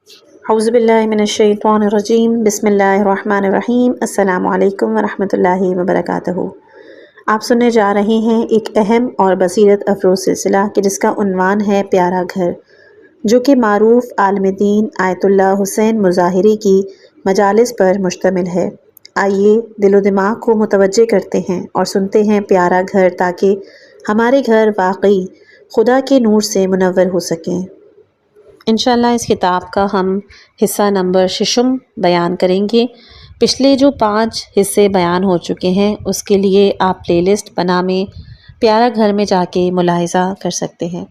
اعوذ باللہ من الشیطان الرجیم بسم اللہ الرحمن الرحیم السلام علیکم ورحمۃ اللہ وبرکاتہ۔ آپ سننے جا رہے ہیں ایک اہم اور بصیرت افروز سلسلہ کہ جس کا عنوان ہے پیارا گھر، جو کہ معروف عالم دین آیت اللہ حسین مظاہری کی مجالس پر مشتمل ہے۔ آئیے دل و دماغ کو متوجہ کرتے ہیں اور سنتے ہیں پیارا گھر، تاکہ ہمارے گھر واقعی خدا کے نور سے منور ہو سکیں۔ انشاءاللہ اس کتاب کا ہم حصہ نمبر 6 بیان کریں گے۔ پچھلے جو 5 حصے بیان ہو چکے ہیں اس کے لیے آپ پلے لسٹ بنا میں پیارا گھر میں جا کے ملاحظہ کر سکتے ہیں۔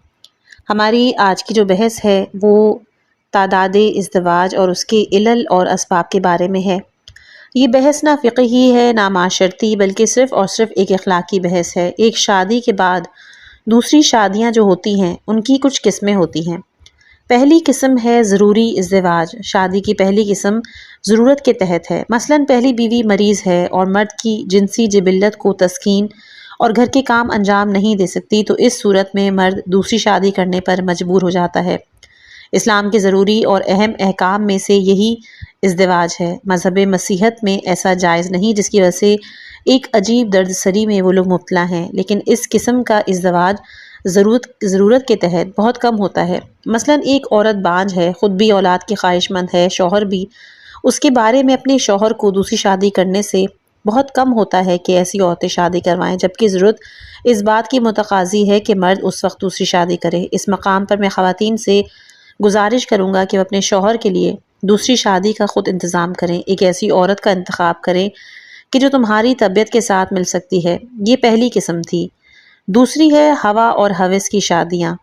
ہماری آج کی جو بحث ہے وہ تعداد ازدواج اور اس کے علل اور اسباب کے بارے میں ہے۔ یہ بحث نہ فقہی ہے نہ معاشرتی، بلکہ صرف اور صرف ایک اخلاقی بحث ہے۔ ایک شادی کے بعد دوسری شادیاں جو ہوتی ہیں ان کی کچھ قسمیں ہوتی ہیں۔ پہلی قسم ہے ضروری ازدواج۔ شادی کی پہلی قسم ضرورت کے تحت ہے، مثلاً پہلی بیوی مریض ہے اور مرد کی جنسی جبلت کو تسکین اور گھر کے کام انجام نہیں دے سکتی، تو اس صورت میں مرد دوسری شادی کرنے پر مجبور ہو جاتا ہے۔ اسلام کے ضروری اور اہم احکام میں سے یہی ازدواج ہے۔ مذہب مسیحیت میں ایسا جائز نہیں، جس کی وجہ سے ایک عجیب درد سری میں وہ لوگ مبتلا ہیں، لیکن اس قسم کا ازدواج ضرورت کے تحت بہت کم ہوتا ہے۔ مثلاً ایک عورت بانجھ ہے، خود بھی اولاد کی خواہش مند ہے، شوہر بھی، اس کے بارے میں اپنے شوہر کو دوسری شادی کرنے سے بہت کم ہوتا ہے کہ ایسی عورتیں شادی کروائیں، جبکہ ضرورت اس بات کی متقاضی ہے کہ مرد اس وقت دوسری شادی کرے۔ اس مقام پر میں خواتین سے گزارش کروں گا کہ وہ اپنے شوہر کے لیے دوسری شادی کا خود انتظام کریں، ایک ایسی عورت کا انتخاب کریں کہ جو تمہاری طبیعت کے ساتھ مل سکتی ہے۔ یہ پہلی قسم تھی۔ دوسری ہے ہوا اور ہوس کی شادیاں۔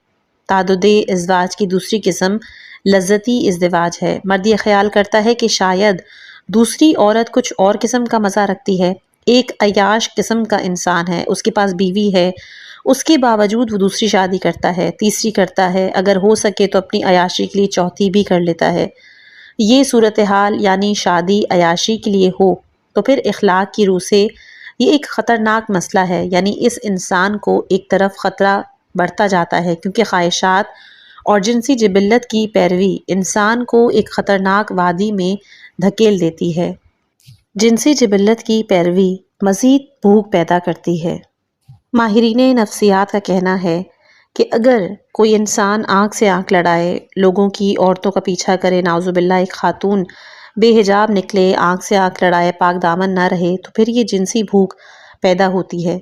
تعدد ازدواج کی دوسری قسم لذتی ازدواج ہے۔ مرد یہ خیال کرتا ہے کہ شاید دوسری عورت کچھ اور قسم کا مزہ رکھتی ہے، ایک عیاش قسم کا انسان ہے، اس کے پاس بیوی ہے، اس کے باوجود وہ دوسری شادی کرتا ہے، تیسری کرتا ہے، اگر ہو سکے تو اپنی عیاشی کے لیے چوتھی بھی کر لیتا ہے۔ یہ صورتحال یعنی شادی عیاشی کے لیے ہو تو پھر اخلاق کی روح سے یہ ایک خطرناک مسئلہ ہے، یعنی اس انسان کو ایک طرف خطرہ بڑھتا جاتا ہے، کیونکہ خواہشات اور جنسی جبلت کی پیروی انسان کو ایک خطرناک وادی میں دھکیل دیتی ہے۔ جنسی جبلت کی پیروی مزید بھوک پیدا کرتی ہے۔ ماہرین نفسیات کا کہنا ہے کہ اگر کوئی انسان آنکھ سے آنکھ لڑائے، لوگوں کی عورتوں کا پیچھا کرے، نعوذ باللہ ایک خاتون بے حجاب نکلے، آنکھ سے آنکھ لڑائے، پاک دامن نہ رہے، تو پھر یہ جنسی بھوک پیدا ہوتی ہے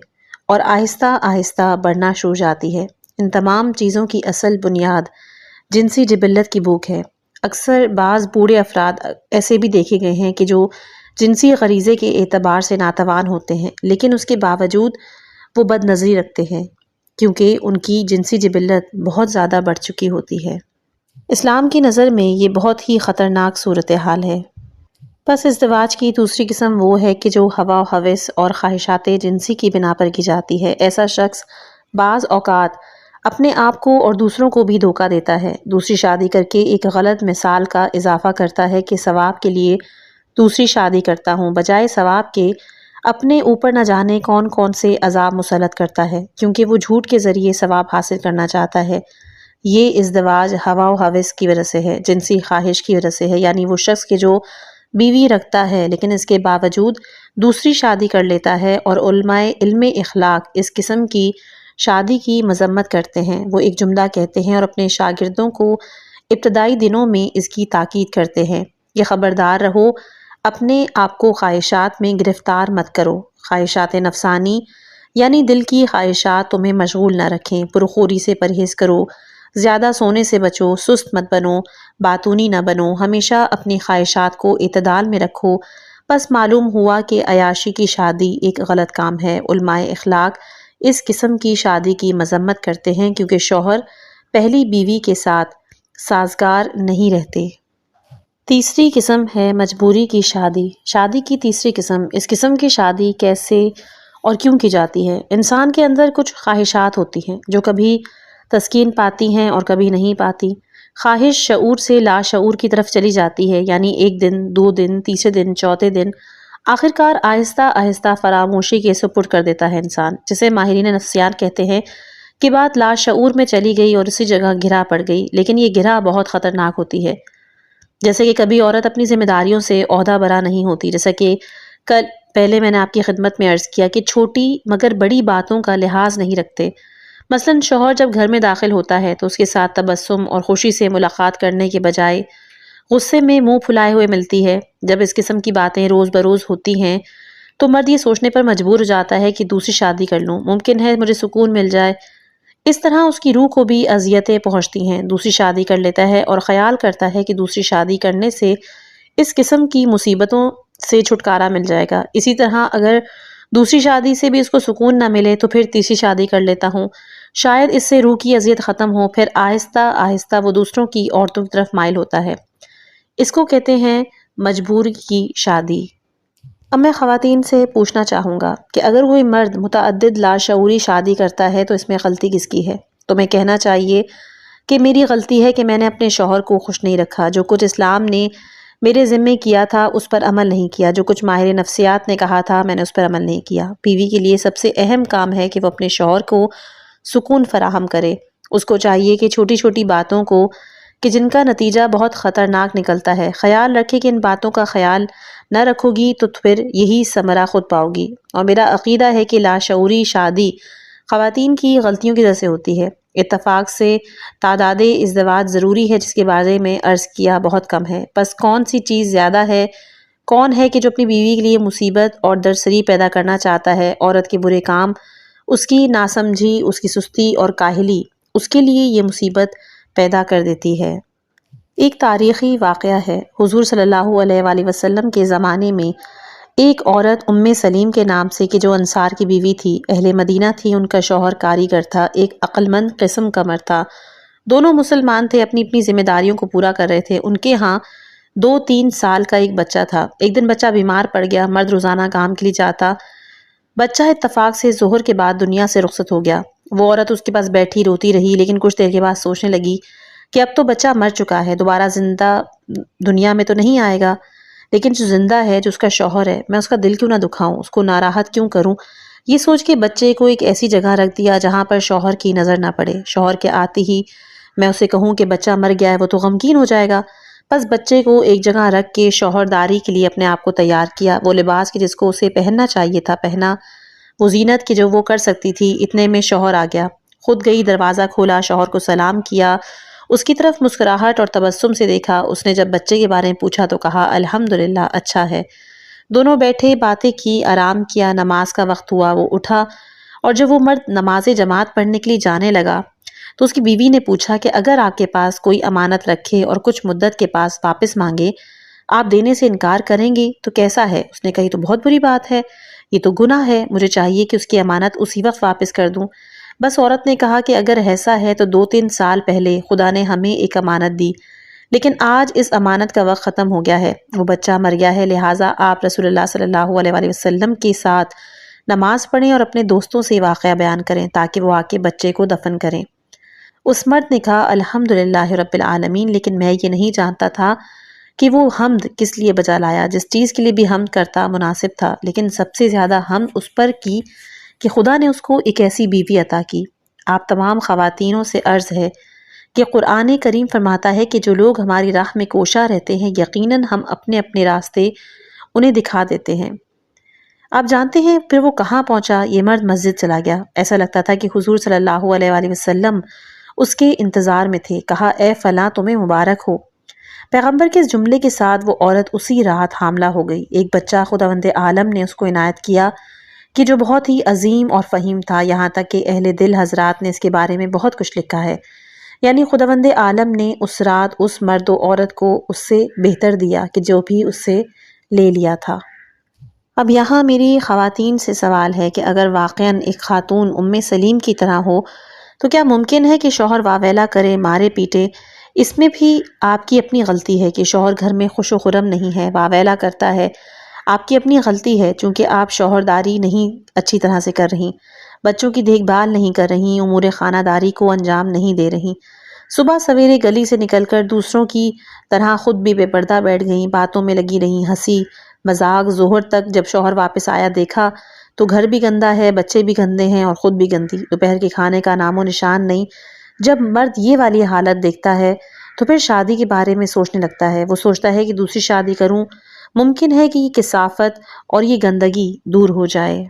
اور آہستہ آہستہ بڑھنا شروع جاتی ہے۔ ان تمام چیزوں کی اصل بنیاد جنسی جبلت کی بھوک ہے۔ اکثر بعض بوڑھے افراد ایسے بھی دیکھے گئے ہیں کہ جو جنسی غریزے کے اعتبار سے ناتوان ہوتے ہیں، لیکن اس کے باوجود وہ بد نظری رکھتے ہیں، کیونکہ ان کی جنسی جبلت بہت زیادہ بڑھ چکی ہوتی ہے۔ اسلام کی نظر میں یہ بہت ہی خطرناک صورتحال ہے۔ پس ازدواج کی دوسری قسم وہ ہے کہ جو ہوا و ہوس اور خواہشات جنسی کی بنا پر کی جاتی ہے۔ ایسا شخص بعض اوقات اپنے آپ کو اور دوسروں کو بھی دھوکہ دیتا ہے، دوسری شادی کر کے ایک غلط مثال کا اضافہ کرتا ہے کہ ثواب کے لیے دوسری شادی کرتا ہوں، بجائے ثواب کے اپنے اوپر نہ جانے کون کون سے عذاب مسلط کرتا ہے، کیونکہ وہ جھوٹ کے ذریعے ثواب حاصل کرنا چاہتا ہے۔ یہ ازدواج ہوا و ہوس کی وجہ سے ہے، جنسی خواہش کی وجہ سے ہے، یعنی وہ شخص کے جو بیوی رکھتا ہے لیکن اس کے باوجود دوسری شادی کر لیتا ہے، اور علماء علم اخلاق اس قسم کی شادی کی مذمت کرتے ہیں۔ وہ ایک جملہ کہتے ہیں اور اپنے شاگردوں کو ابتدائی دنوں میں اس کی تاکید کرتے ہیں کہ خبردار رہو، اپنے آپ کو خواہشات میں گرفتار مت کرو۔ خواہشات نفسانی یعنی دل کی خواہشات تمہیں مشغول نہ رکھیں، پرخوری سے پرہیز کرو، زیادہ سونے سے بچو، سست مت بنو، باتونی نہ بنو، ہمیشہ اپنی خواہشات کو اعتدال میں رکھو۔ بس معلوم ہوا کہ عیاشی کی شادی ایک غلط کام ہے۔ علماء اخلاق اس قسم کی شادی کی مذمت کرتے ہیں کیونکہ شوہر پہلی بیوی کے ساتھ سازگار نہیں رہتے۔ تیسری قسم ہے مجبوری کی شادی۔ شادی کی تیسری قسم، اس قسم کی شادی کیسے اور کیوں کی جاتی ہے؟ انسان کے اندر کچھ خواہشات ہوتی ہیں جو کبھی تسکین پاتی ہیں اور کبھی نہیں پاتی۔ خواہش شعور سے لاشعور کی طرف چلی جاتی ہے، یعنی ایک دن، 2 دن، تیسرے دن، چوتھے دن، آخرکار آہستہ آہستہ فراموشی کے سپرد کر دیتا ہے انسان، جسے ماہرین نفسیات کہتے ہیں کہ بات لاشعور میں چلی گئی اور اسی جگہ گرا پڑ گئی، لیکن یہ گرا بہت خطرناک ہوتی ہے۔ جیسے کہ کبھی عورت اپنی ذمہ داریوں سے عہدہ برا نہیں ہوتی، جیسا کہ کل پہلے میں نے آپ کی خدمت میں عرض کیا کہ چھوٹی مگر بڑی باتوں کا لحاظ نہیں رکھتے۔ مثلاً شوہر جب گھر میں داخل ہوتا ہے تو اس کے ساتھ تبسم اور خوشی سے ملاقات کرنے کے بجائے غصے میں منہ پھلائے ہوئے ملتی ہے۔ جب اس قسم کی باتیں روز بروز ہوتی ہیں تو مرد یہ سوچنے پر مجبور ہو جاتا ہے کہ دوسری شادی کر لوں، ممکن ہے مجھے سکون مل جائے۔ اس طرح اس کی روح کو بھی اذیتیں پہنچتی ہیں، دوسری شادی کر لیتا ہے اور خیال کرتا ہے کہ دوسری شادی کرنے سے اس قسم کی مصیبتوں سے چھٹکارا مل جائے گا۔ اسی طرح اگر دوسری شادی سے بھی اس کو سکون نہ ملے تو پھر تیسری شادی کر لیتا ہوں، شاید اس سے روح کی اذیت ختم ہو، پھر آہستہ آہستہ وہ دوسروں کی عورتوں کی طرف مائل ہوتا ہے۔ اس کو کہتے ہیں مجبور کی شادی۔ اب میں خواتین سے پوچھنا چاہوں گا کہ اگر کوئی مرد متعدد لاشعوری شادی کرتا ہے تو اس میں غلطی کس کی ہے؟ تو میں کہنا چاہیے کہ میری غلطی ہے کہ میں نے اپنے شوہر کو خوش نہیں رکھا۔ جو کچھ اسلام نے میرے ذمے کیا تھا اس پر عمل نہیں کیا، جو کچھ ماہر نفسیات نے کہا تھا میں نے اس پر عمل نہیں کیا۔ بیوی کے لیے سب سے اہم کام ہے کہ وہ اپنے شوہر کو سکون فراہم کرے۔ اس کو چاہیے کہ چھوٹی چھوٹی باتوں کو کہ جن کا نتیجہ بہت خطرناک نکلتا ہے خیال رکھے کہ ان باتوں کا خیال نہ رکھو گی تو پھر یہی ثمرہ خود پاؤ گی۔ اور میرا عقیدہ ہے کہ لاشعوری شادی خواتین کی غلطیوں کی وجہ سے ہوتی ہے۔ اتفاق سے تعداد ازدواج ضروری ہے جس کے بارے میں عرض کیا بہت کم ہے، بس کون سی چیز زیادہ ہے؟ کون ہے کہ جو اپنی بیوی کے لیے مصیبت اور درسری پیدا کرنا چاہتا ہے؟ عورت کے برے کام، اس کی ناسمجھی، اس کی سستی اور کاہلی اس کے لیے یہ مصیبت پیدا کر دیتی ہے۔ ایک تاریخی واقعہ ہے، حضور صلی اللہ علیہ وآلہ وسلم کے زمانے میں ایک عورت ام سلیم کے نام سے کہ جو انصار کی بیوی تھی، اہل مدینہ تھی، ان کا شوہر کاریگر تھا، ایک عقل مند قسم کا مرد تھا۔ دونوں مسلمان تھے، اپنی اپنی ذمہ داریوں کو پورا کر رہے تھے۔ ان کے ہاں 2-3 سال کا ایک بچہ تھا۔ ایک دن بچہ بیمار پڑ گیا، مرد روزانہ کام کے لیے جاتا، بچہ اتفاق سے ظہر کے بعد دنیا سے رخصت ہو گیا۔ وہ عورت اس کے پاس بیٹھی روتی رہی، لیکن کچھ دیر کے بعد سوچنے لگی کہ اب تو بچہ مر چکا ہے، دوبارہ زندہ دنیا میں تو نہیں آئے گا، لیکن جو زندہ ہے، جو اس کا شوہر ہے، میں اس کا دل کیوں نہ دکھاؤں، اس کو ناراحت کیوں کروں؟ یہ سوچ کے بچے کو ایک ایسی جگہ رکھ دیا جہاں پر شوہر کی نظر نہ پڑے۔ شوہر کے آتے ہی میں اسے کہوں کہ بچہ مر گیا ہے، وہ تو غمگین ہو جائے گا۔ بس بچے کو ایک جگہ رکھ کے شوہرداری کے لیے اپنے آپ کو تیار کیا، وہ لباس کہ جس کو اسے پہننا چاہیے تھا پہنا، وہ زینت کہ جو وہ کر سکتی تھی۔ اتنے میں شوہر آ گیا، خود گئی، دروازہ کھولا، شوہر کو سلام کیا، اس کی طرف مسکراہٹ اور تبسم سے دیکھا۔ اس نے جب بچے کے بارے میں پوچھا تو کہا الحمدللہ اچھا ہے۔ دونوں بیٹھے، باتیں کی، آرام کیا، نماز کا وقت ہوا، وہ اٹھا اور جب وہ مرد نماز جماعت پڑھنے کے لیے جانے لگا تو اس کی بیوی نے پوچھا کہ اگر آپ کے پاس کوئی امانت رکھے اور کچھ مدت کے پاس واپس مانگے، آپ دینے سے انکار کریں گی تو کیسا ہے؟ اس نے کہی تو بہت بری بات ہے، یہ تو گناہ ہے، مجھے چاہیے کہ اس کی امانت اسی وقت واپس کر دوں۔ بس عورت نے کہا کہ اگر ایسا ہے تو 2-3 سال پہلے خدا نے ہمیں ایک امانت دی، لیکن آج اس امانت کا وقت ختم ہو گیا ہے، وہ بچہ مر گیا ہے، لہٰذا آپ رسول اللہ صلی اللہ علیہ وآلہ وسلم کے ساتھ نماز پڑھیں اور اپنے دوستوں سے واقعہ بیان کریں تاکہ وہ آ کے بچے کو دفن کریں۔ اس مرد نے کہا الحمدللہ رب العالمین، لیکن میں یہ نہیں جانتا تھا کہ وہ حمد کس لیے بجا لایا، جس چیز کے لیے بھی حمد کرتا مناسب تھا، لیکن سب سے زیادہ حمد اس پر کی کہ خدا نے اس کو ایک ایسی بیوی عطا کی۔ آپ تمام خواتینوں سے عرض ہے کہ قرآن کریم فرماتا ہے کہ جو لوگ ہماری راہ میں کوشاں رہتے ہیں یقیناً ہم اپنے اپنے راستے انہیں دکھا دیتے ہیں۔ آپ جانتے ہیں پھر وہ کہاں پہنچا؟ یہ مرد مسجد چلا گیا، ایسا لگتا تھا کہ حضور صلی اللہ علیہ وآلہ وسلم اس کے انتظار میں تھے۔ کہا اے فلاں تمہیں مبارک ہو۔ پیغمبر کے اس جملے کے ساتھ وہ عورت اسی رات حاملہ ہو گئی۔ ایک بچہ خداوند عالم نے اس کو عنایت کیا کہ جو بہت ہی عظیم اور فہیم تھا، یہاں تک کہ اہل دل حضرات نے اس کے بارے میں بہت کچھ لکھا ہے، یعنی خداوند عالم نے اس رات اس مرد و عورت کو اس سے بہتر دیا کہ جو بھی اس سے لے لیا تھا۔ اب یہاں میری خواتین سے سوال ہے کہ اگر واقعاً ایک خاتون ام سلیم کی طرح ہو تو کیا ممکن ہے کہ شوہر واویلا کرے، مارے پیٹے؟ اس میں بھی آپ کی اپنی غلطی ہے کہ شوہر گھر میں خوش و خرم نہیں ہے، واویلا کرتا ہے، آپ کی اپنی غلطی ہے چونکہ آپ شوہرداری نہیں اچھی طرح سے کر رہی، بچوں کی دیکھ بھال نہیں کر رہی، امور خانہ داری کو انجام نہیں دے رہی، صبح سویرے گلی سے نکل کر دوسروں کی طرح خود بھی بے پردہ بیٹھ گئیں، باتوں میں لگی رہیں، ہنسی مذاق، ظہر تک جب شوہر واپس آیا دیکھا تو گھر بھی گندا ہے، بچے بھی گندے ہیں اور خود بھی گندی، دوپہر کے کھانے کا نام و نشان نہیں۔ جب مرد یہ والی حالت دیکھتا ہے تو پھر شادی کے بارے میں سوچنے لگتا ہے، وہ سوچتا ہے کہ دوسری شادی کروں، ممکن ہے کہ یہ کثافت اور یہ گندگی دور ہو جائے۔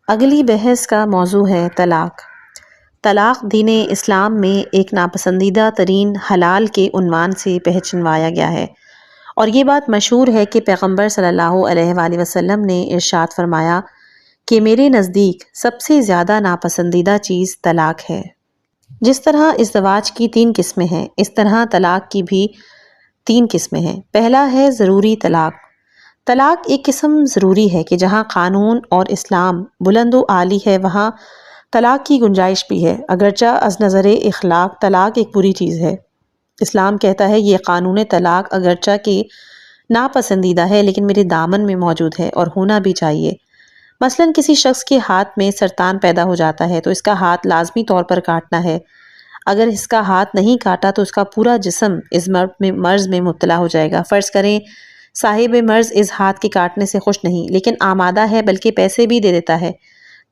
اگلی بحث کا موضوع ہے طلاق۔ طلاق دین اسلام میں ایک ناپسندیدہ ترین حلال کے عنوان سے پہچنوایا گیا ہے، اور یہ بات مشہور ہے کہ پیغمبر صلی اللہ علیہ وآلہ وسلم نے ارشاد فرمایا کہ میرے نزدیک سب سے زیادہ ناپسندیدہ چیز طلاق ہے۔ جس طرح ازدواج کی 3 قسمیں ہیں، اس طرح طلاق کی بھی 3 قسمیں ہیں۔ پہلا ہے ضروری طلاق۔ طلاق ایک قسم ضروری ہے کہ جہاں قانون اور اسلام بلند و عالی ہے وہاں طلاق کی گنجائش بھی ہے، اگرچہ از نظر اخلاق طلاق ایک بری چیز ہے۔ اسلام کہتا ہے یہ قانون طلاق اگرچہ کہ ناپسندیدہ ہے لیکن میرے دامن میں موجود ہے اور ہونا بھی چاہیے۔ مثلاً کسی شخص کے ہاتھ میں سرطان پیدا ہو جاتا ہے تو اس کا ہاتھ لازمی طور پر کاٹنا ہے۔ اگر اس کا ہاتھ نہیں کاٹا تو اس کا پورا جسم اس مرض میں مبتلا ہو جائے گا۔ فرض کریں صاحب مرض اس ہاتھ کے کاٹنے سے خوش نہیں لیکن آمادہ ہے، بلکہ پیسے بھی دے دیتا ہے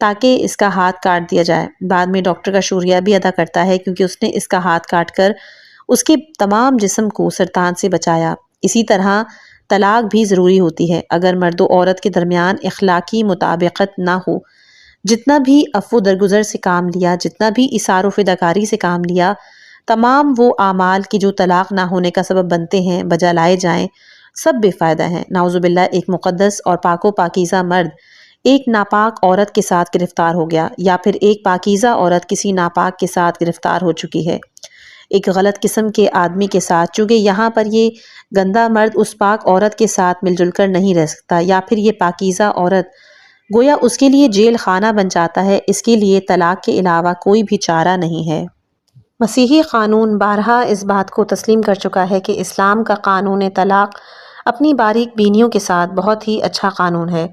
تاکہ اس کا ہاتھ کاٹ دیا جائے۔ بعد میں ڈاکٹر کا شکریہ بھی ادا کرتا ہے کیونکہ اس نے اس کا ہاتھ کاٹ کر اس کے تمام جسم کو سرطان سے بچایا۔ اسی طرح طلاق بھی ضروری ہوتی ہے اگر مرد و عورت کے درمیان اخلاقی مطابقت نہ ہو۔ جتنا بھی عفو درگزر سے کام لیا، جتنا بھی ایثار و فداکاری سے کام لیا، تمام وہ اعمال کی جو طلاق نہ ہونے کا سبب بنتے ہیں بجا لائے جائیں، سب بے فائدہ ہیں۔ نعوذ باللہ ایک مقدس اور پاک و پاکیزہ مرد ایک ناپاک عورت کے ساتھ گرفتار ہو گیا، یا پھر ایک پاکیزہ عورت کسی ناپاک کے ساتھ گرفتار ہو چکی ہے ایک غلط قسم کے آدمی کے ساتھ، چونکہ یہاں پر یہ گندا مرد اس پاک عورت کے ساتھ مل جل کر نہیں رہ سکتا، یا پھر یہ پاکیزہ عورت گویا اس کے لیے جیل خانہ بن جاتا ہے۔ اس کے لیے طلاق کے علاوہ کوئی بھی چارہ نہیں ہے۔ مسیحی قانون بارہا اس بات کو تسلیم کر چکا ہے کہ اسلام کا قانون طلاق اپنی باریک بینیوں کے ساتھ بہت ہی اچھا قانون ہے۔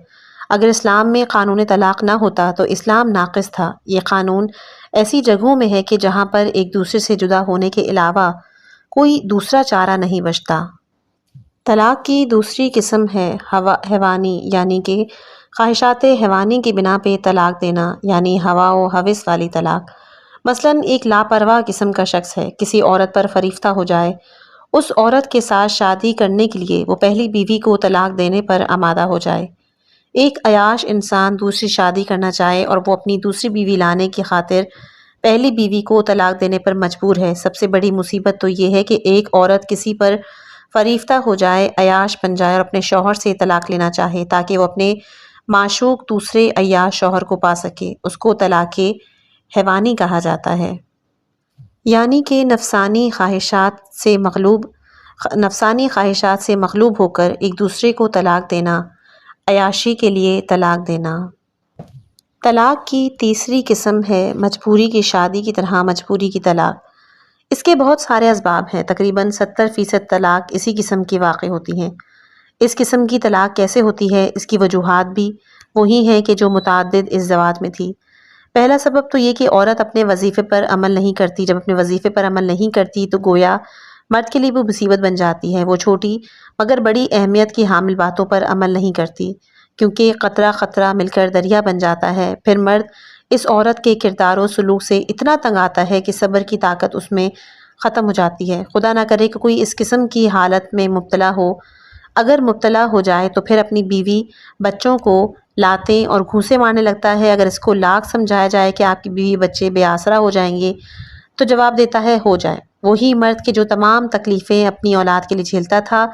اگر اسلام میں قانون طلاق نہ ہوتا تو اسلام ناقص تھا۔ یہ قانون ایسی جگہوں میں ہے کہ جہاں پر ایک دوسرے سے جدا ہونے کے علاوہ کوئی دوسرا چارہ نہیں بچتا۔ طلاق کی دوسری قسم ہے حیوانی، یعنی کہ خواہشات حیوانی کی بنا پہ طلاق دینا، یعنی ہوا و ہوس والی طلاق۔ مثلاً ایک لاپرواہ قسم کا شخص ہے، کسی عورت پر فریفتہ ہو جائے، اس عورت کے ساتھ شادی کرنے کے لیے وہ پہلی بیوی کو طلاق دینے پر آمادہ ہو جائے۔ ایک عیاش انسان دوسری شادی کرنا چاہے اور وہ اپنی دوسری بیوی لانے کی خاطر پہلی بیوی کو طلاق دینے پر مجبور ہے۔ سب سے بڑی مصیبت تو یہ ہے کہ ایک عورت کسی پر فریفتہ ہو جائے، عیاش بن جائے اور اپنے شوہر سے طلاق لینا چاہے تاکہ وہ اپنے معشوق دوسرے عیاش شوہر کو پا سکے، اس کو طلاق حیوانی کہا جاتا ہے۔ یعنی کہ نفسانی خواہشات سے مغلوب ہو کر ایک دوسرے کو طلاق دینا، عیاشی کے لیے طلاق دینا۔ طلاق کی تیسری قسم ہے مجبوری کی شادی کی طرح مجبوری کی طلاق۔ اس کے بہت سارے اسباب ہیں، تقریباً 70% طلاق اسی قسم کی واقع ہوتی ہیں۔ اس قسم کی طلاق کیسے ہوتی ہے، اس کی وجوہات بھی وہی ہیں کہ جو متعدد ازدواج میں تھی۔ پہلا سبب تو یہ کہ عورت اپنے وظیفے پر عمل نہیں کرتی۔ جب اپنے وظیفے پر عمل نہیں کرتی تو گویا مرد کے لیے وہ مصیبت بن جاتی ہے۔ وہ چھوٹی مگر بڑی اہمیت کی حامل باتوں پر عمل نہیں کرتی، کیونکہ قطرہ قطرہ مل کر دریا بن جاتا ہے۔ پھر مرد اس عورت کے کردار و سلوک سے اتنا تنگ آتا ہے کہ صبر کی طاقت اس میں ختم ہو جاتی ہے۔ خدا نہ کرے کہ کوئی اس قسم کی حالت میں مبتلا ہو۔ اگر مبتلا ہو جائے تو پھر اپنی بیوی بچوں کو لاتے اور گھوسے مارنے لگتا ہے۔ اگر اس کو لاکھ سمجھایا جائے کہ آپ کی بیوی بچے بے آسرا ہو جائیں گے تو جواب دیتا ہے ہو جائے۔ وہی مرد کہ جو تمام تکلیفیں اپنی اولاد کے لیے جھیلتا تھا،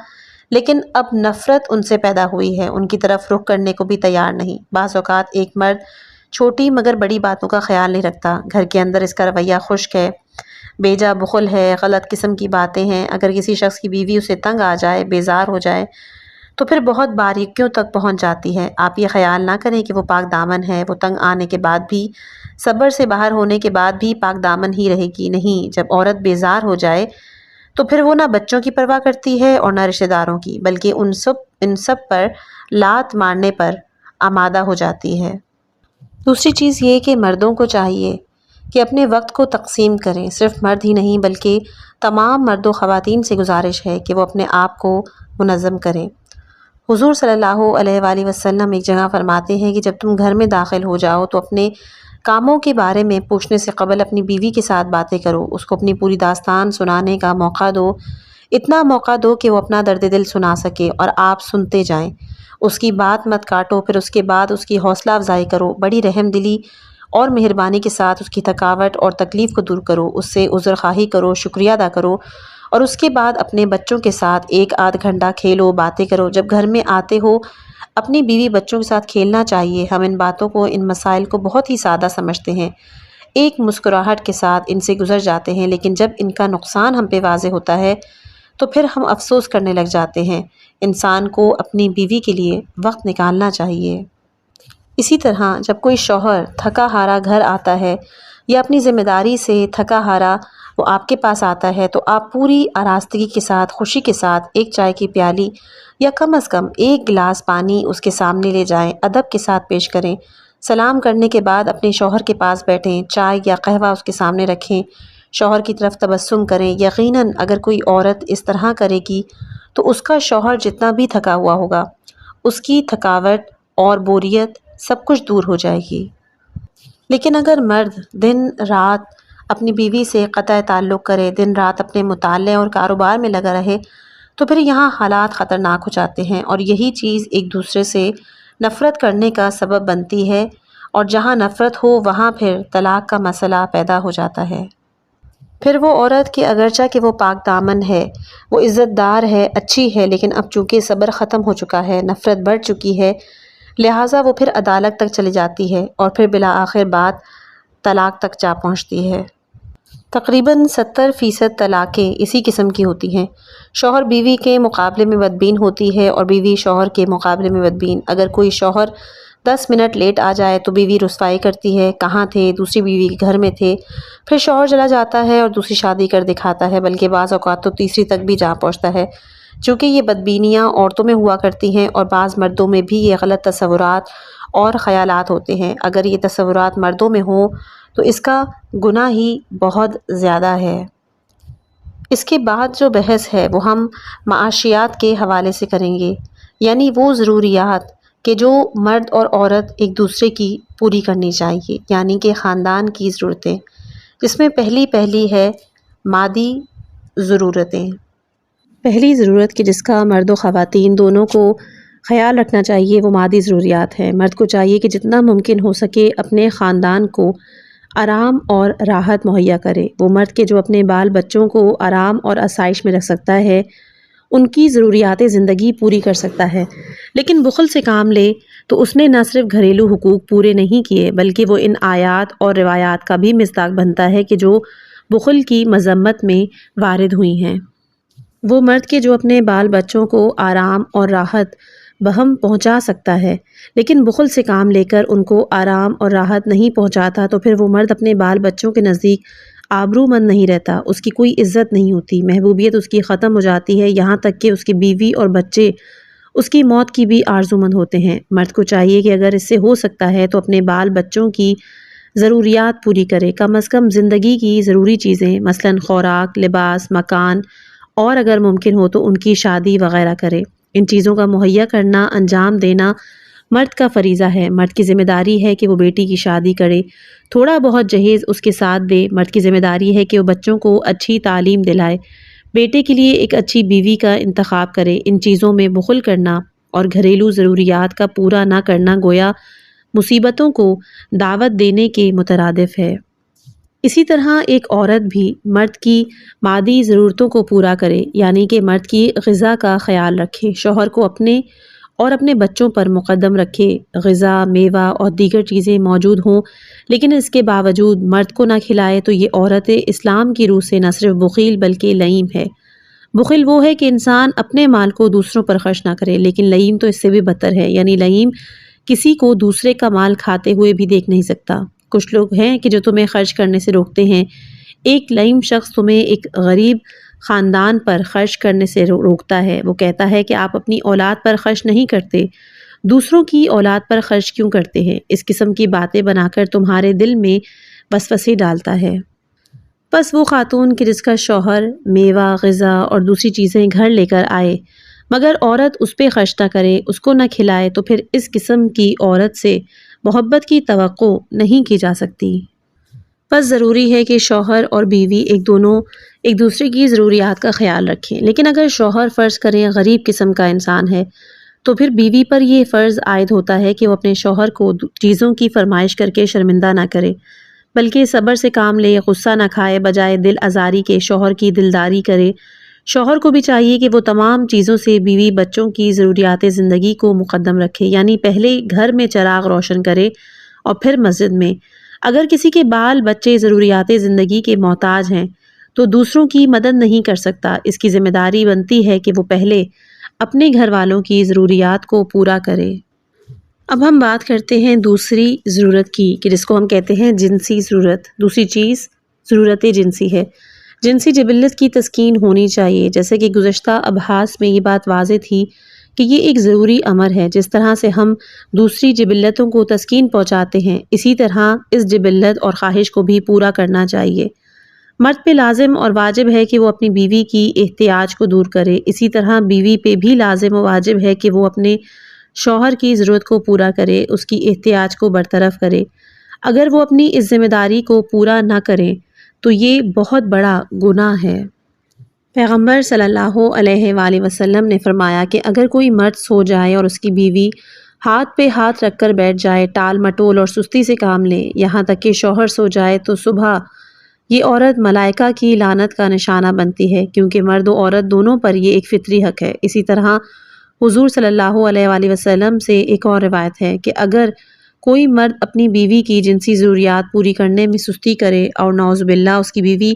لیکن اب نفرت ان سے پیدا ہوئی ہے، ان کی طرف رخ کرنے کو بھی تیار نہیں۔ بعض اوقات ایک مرد چھوٹی مگر بڑی باتوں کا خیال نہیں رکھتا، گھر کے اندر اس کا رویہ خشک ہے، بیجا بخل ہے، غلط قسم کی باتیں ہیں۔ اگر کسی شخص کی بیوی اسے تنگ آ جائے، بیزار ہو جائے تو پھر بہت باریکیوں تک پہنچ جاتی ہے۔ آپ یہ خیال نہ کریں کہ وہ پاک دامن ہے، وہ تنگ آنے کے بعد بھی، صبر سے باہر ہونے کے بعد بھی پاک دامن ہی رہے گی۔ نہیں، جب عورت بیزار ہو جائے تو پھر وہ نہ بچوں کی پرواہ کرتی ہے اور نہ رشتہ داروں کی، بلکہ ان سب پر لات مارنے پر آمادہ ہو جاتی ہے۔ دوسری چیز یہ کہ مردوں کو چاہیے کہ اپنے وقت کو تقسیم کریں۔ صرف مرد ہی نہیں بلکہ تمام مرد و خواتین سے گزارش ہے کہ وہ اپنے آپ کو منظم کریں۔ حضور صلی اللہ علیہ وآلہ وسلم ایک جگہ فرماتے ہیں کہ جب تم گھر میں داخل ہو جاؤ تو اپنے کاموں کے بارے میں پوچھنے سے قبل اپنی بیوی کے ساتھ باتیں کرو، اس کو اپنی پوری داستان سنانے کا موقع دو، اتنا موقع دو کہ وہ اپنا درد دل سنا سکے اور آپ سنتے جائیں۔ اس کی بات مت کاٹو، پھر اس کے بعد اس کی حوصلہ افزائی کرو، بڑی رحم دلی اور مہربانی کے ساتھ اس کی تھکاوٹ اور تکلیف کو دور کرو، اس سے عذر خواہی کرو، شکریہ ادا کرو، اور اس کے بعد اپنے بچوں کے ساتھ 1 آدھ گھنٹہ کھیلو، باتیں کرو۔ جب گھر میں آتے ہو اپنی بیوی بچوں کے ساتھ کھیلنا چاہیے۔ ہم ان باتوں کو، ان مسائل کو بہت ہی سادہ سمجھتے ہیں، ایک مسکراہٹ کے ساتھ ان سے گزر جاتے ہیں، لیکن جب ان کا نقصان ہم پہ واضح ہوتا ہے تو پھر ہم افسوس کرنے لگ جاتے ہیں۔ انسان کو اپنی بیوی کے لیے وقت نکالنا چاہیے۔ اسی طرح جب کوئی شوہر تھکا ہارا گھر آتا ہے یا اپنی ذمہ داری سے تھکا ہارا وہ آپ کے پاس آتا ہے تو آپ پوری آراستگی کے ساتھ، خوشی کے ساتھ ایک چائے کی پیالی یا کم از کم 1 گلاس پانی اس کے سامنے لے جائیں، ادب کے ساتھ پیش کریں۔ سلام کرنے کے بعد اپنے شوہر کے پاس بیٹھیں، چائے یا قہوہ اس کے سامنے رکھیں، شوہر کی طرف تبسم کریں۔ یقیناً اگر کوئی عورت اس طرح کرے گی تو اس کا شوہر جتنا بھی تھکا ہوا ہوگا، اس کی تھکاوٹ اور بوریت سب کچھ دور ہو جائے گی۔ لیکن اگر مرد دن رات اپنی بیوی سے قطع تعلق کرے، دن رات اپنے مطالعے اور کاروبار میں لگا رہے تو پھر یہاں حالات خطرناک ہو جاتے ہیں، اور یہی چیز ایک دوسرے سے نفرت کرنے کا سبب بنتی ہے، اور جہاں نفرت ہو وہاں پھر طلاق کا مسئلہ پیدا ہو جاتا ہے۔ پھر وہ عورت کہ اگرچہ کہ وہ پاک دامن ہے، وہ عزت دار ہے، اچھی ہے، لیکن اب چونکہ صبر ختم ہو چکا ہے، نفرت بڑھ چکی ہے، لہٰذا وہ پھر عدالت تک چلی جاتی ہے اور پھر بالآخر بات طلاق تک جا پہنچتی ہے۔ تقریباً 70% طلاقیں اسی قسم کی ہوتی ہیں، شوہر بیوی کے مقابلے میں بدبین ہوتی ہے اور بیوی شوہر کے مقابلے میں بدبین۔ اگر کوئی شوہر 10 منٹ لیٹ آ جائے تو بیوی رسوائی کرتی ہے، کہاں تھے، دوسری بیوی کے گھر میں تھے، پھر شوہر چلا جاتا ہے اور دوسری شادی کر دکھاتا ہے، بلکہ بعض اوقات تو تیسری تک بھی جا پہنچتا ہے۔ چونکہ یہ بدبینیاں عورتوں میں ہوا کرتی ہیں اور بعض مردوں میں بھی یہ غلط تصورات اور خیالات ہوتے ہیں، اگر یہ تصورات مردوں میں ہوں تو اس کا گناہ ہی بہت زیادہ ہے۔ اس کے بعد جو بحث ہے وہ ہم معاشیات کے حوالے سے کریں گے، یعنی وہ ضروریات کہ جو مرد اور عورت ایک دوسرے کی پوری کرنی چاہیے، یعنی کہ خاندان کی ضرورتیں، جس میں پہلی ہے مادی ضرورتیں۔ پہلی ضرورت کہ جس کا مرد و خواتین دونوں کو خیال رکھنا چاہیے وہ مادی ضروریات ہے۔ مرد کو چاہیے کہ جتنا ممکن ہو سکے اپنے خاندان کو آرام اور راحت مہیا کرے۔ وہ مرد کے جو اپنے بال بچوں کو آرام اور آسائش میں رکھ سکتا ہے، ان کی ضروریات زندگی پوری کر سکتا ہے، لیکن بخل سے کام لے تو اس نے نہ صرف گھریلو حقوق پورے نہیں کیے بلکہ وہ ان آیات اور روایات کا بھی مصداق بنتا ہے کہ جو بخل کی مذمت میں وارد ہوئی ہیں۔ وہ مرد کے جو اپنے بال بچوں کو آرام اور راحت بہم پہنچا سکتا ہے لیکن بخل سے کام لے کر ان کو آرام اور راحت نہیں پہنچاتا تو پھر وہ مرد اپنے بال بچوں کے نزدیک آبرو مند نہیں رہتا، اس کی کوئی عزت نہیں ہوتی، محبوبیت اس کی ختم ہو جاتی ہے، یہاں تک کہ اس کی بیوی اور بچے اس کی موت کی بھی آرزو مند ہوتے ہیں۔ مرد کو چاہیے کہ اگر اس سے ہو سکتا ہے تو اپنے بال بچوں کی ضروریات پوری کرے، کم از کم زندگی کی ضروری چیزیں مثلاً خوراک، لباس، مکان، اور اگر ممکن ہو تو ان کی شادی وغیرہ کرے۔ ان چیزوں کا مہیا کرنا، انجام دینا مرد کا فریضہ ہے۔ مرد کی ذمہ داری ہے کہ وہ بیٹی کی شادی کرے، تھوڑا بہت جہیز اس کے ساتھ دے۔ مرد کی ذمہ داری ہے کہ وہ بچوں کو اچھی تعلیم دلائے، بیٹے کے لیے ایک اچھی بیوی کا انتخاب کرے۔ ان چیزوں میں بخل کرنا اور گھریلو ضروریات کا پورا نہ کرنا گویا مصیبتوں کو دعوت دینے کے مترادف ہے۔ اسی طرح ایک عورت بھی مرد کی مادی ضرورتوں کو پورا کرے، یعنی کہ مرد کی غذا کا خیال رکھے، شوہر کو اپنے اور اپنے بچوں پر مقدم رکھے، غذا، میوہ اور دیگر چیزیں موجود ہوں لیکن اس کے باوجود مرد کو نہ کھلائے تو یہ عورت اسلام کی روح سے نہ صرف بخیل بلکہ لئیم ہے۔ بخیل وہ ہے کہ انسان اپنے مال کو دوسروں پر خرچ نہ کرے، لیکن لئیم تو اس سے بھی بدتر ہے، یعنی لئیم کسی کو دوسرے کا مال کھاتے ہوئے بھی دیکھ نہیں سکتا۔ کچھ لوگ ہیں کہ جو تمہیں خرچ کرنے سے روکتے ہیں، ایک لئیم شخص تمہیں ایک غریب خاندان پر خرچ کرنے سے روکتا ہے، وہ کہتا ہے کہ آپ اپنی اولاد پر خرچ نہیں کرتے، دوسروں کی اولاد پر خرچ کیوں کرتے ہیں؟ اس قسم کی باتیں بنا کر تمہارے دل میں وسوسے ڈالتا ہے۔ بس وہ خاتون کہ جس کا شوہر میوہ، غذا اور دوسری چیزیں گھر لے کر آئے مگر عورت اس پہ خرچ نہ کرے، اس کو نہ کھلائے، تو پھر اس قسم کی عورت سے محبت کی توقع نہیں کی جا سکتی۔ بس ضروری ہے کہ شوہر اور بیوی ایک دوسرے کی ضروریات کا خیال رکھیں، لیکن اگر شوہر فرض کریں غریب قسم کا انسان ہے تو پھر بیوی پر یہ فرض عائد ہوتا ہے کہ وہ اپنے شوہر کو چیزوں کی فرمائش کر کے شرمندہ نہ کرے، بلکہ صبر سے کام لے، غصہ نہ کھائے، بجائے دل آزاری کے شوہر کی دلداری کرے۔ شوہر کو بھی چاہیے کہ وہ تمام چیزوں سے بیوی بچوں کی ضروریات زندگی کو مقدم رکھے، یعنی پہلے گھر میں چراغ روشن کرے اور پھر مسجد میں۔ اگر کسی کے بال بچے ضروریات زندگی کے محتاج ہیں تو دوسروں کی مدد نہیں کر سکتا، اس کی ذمہ داری بنتی ہے کہ وہ پہلے اپنے گھر والوں کی ضروریات کو پورا کرے۔ اب ہم بات کرتے ہیں دوسری ضرورت کی، کہ جس کو ہم کہتے ہیں جنسی ضرورت۔ دوسری چیز ضرورت جنسی ہے۔ جنسی جبلت کی تسکین ہونی چاہیے، جیسے کہ گزشتہ ابحاث میں یہ بات واضح تھی کہ یہ ایک ضروری امر ہے۔ جس طرح سے ہم دوسری جبلتوں کو تسکین پہنچاتے ہیں، اسی طرح اس جبلت اور خواہش کو بھی پورا کرنا چاہیے۔ مرد پہ لازم اور واجب ہے کہ وہ اپنی بیوی کی احتیاج کو دور کرے، اسی طرح بیوی پہ بھی لازم و واجب ہے کہ وہ اپنے شوہر کی ضرورت کو پورا کرے، اس کی احتیاج کو برطرف کرے۔ اگر وہ اپنی اس ذمہ داری کو پورا نہ کریں تو یہ بہت بڑا گناہ ہے۔ پیغمبر صلی اللہ علیہ وآلہ وسلم نے فرمایا کہ اگر کوئی مرد سو جائے اور اس کی بیوی ہاتھ پہ ہاتھ رکھ کر بیٹھ جائے، ٹال مٹول اور سستی سے کام لے، یہاں تک کہ شوہر سو جائے، تو صبح یہ عورت ملائکہ کی لعنت کا نشانہ بنتی ہے، کیونکہ مرد و عورت دونوں پر یہ ایک فطری حق ہے۔ اسی طرح حضور صلی اللہ علیہ وآلہ وسلم سے ایک اور روایت ہے کہ اگر کوئی مرد اپنی بیوی کی جنسی ضروریات پوری کرنے میں سستی کرے اور نعوذ باللہ اس کی بیوی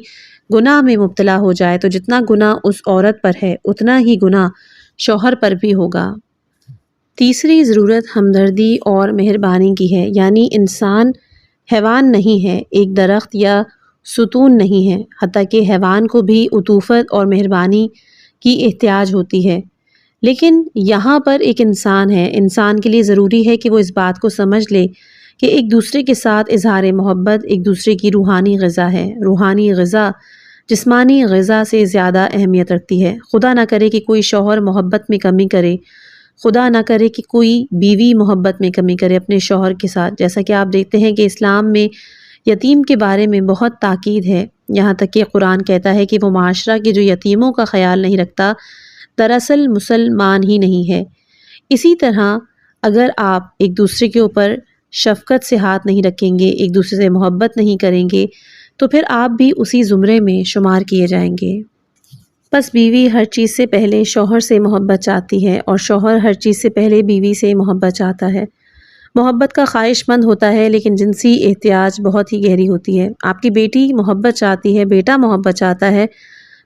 گناہ میں مبتلا ہو جائے، تو جتنا گناہ اس عورت پر ہے اتنا ہی گناہ شوہر پر بھی ہوگا۔ تیسری ضرورت ہمدردی اور مہربانی کی ہے، یعنی انسان حیوان نہیں ہے، ایک درخت یا ستون نہیں ہے، حتیٰ کہ حیوان کو بھی عطوفت اور مہربانی کی احتیاج ہوتی ہے۔ لیکن یہاں پر ایک انسان ہے، انسان کے لیے ضروری ہے کہ وہ اس بات کو سمجھ لے کہ ایک دوسرے کے ساتھ اظہار محبت ایک دوسرے کی روحانی غذا ہے۔ روحانی غذا جسمانی غذا سے زیادہ اہمیت رکھتی ہے۔ خدا نہ کرے کہ کوئی شوہر محبت میں کمی کرے، خدا نہ کرے کہ کوئی بیوی محبت میں کمی کرے اپنے شوہر کے ساتھ، جیسا کہ آپ دیکھتے ہیں کہ اسلام میں یتیم کے بارے میں بہت تاکید ہے، یہاں تک کہ قرآن کہتا ہے کہ وہ معاشرہ کے جو یتیموں کا خیال نہیں رکھتا دراصل مسلمان ہی نہیں ہے۔ اسی طرح اگر آپ ایک دوسرے کے اوپر شفقت سے ہاتھ نہیں رکھیں گے، ایک دوسرے سے محبت نہیں کریں گے، تو پھر آپ بھی اسی زمرے میں شمار کیے جائیں گے۔ بس بیوی ہر چیز سے پہلے شوہر سے محبت چاہتی ہے اور شوہر ہر چیز سے پہلے بیوی سے محبت چاہتا ہے۔ محبت کا خواہش مند ہوتا ہے، لیکن جنسی احتیاج بہت ہی گہری ہوتی ہے۔ آپ کی بیٹی محبت چاہتی ہے، بیٹا محبت چاہتا ہے،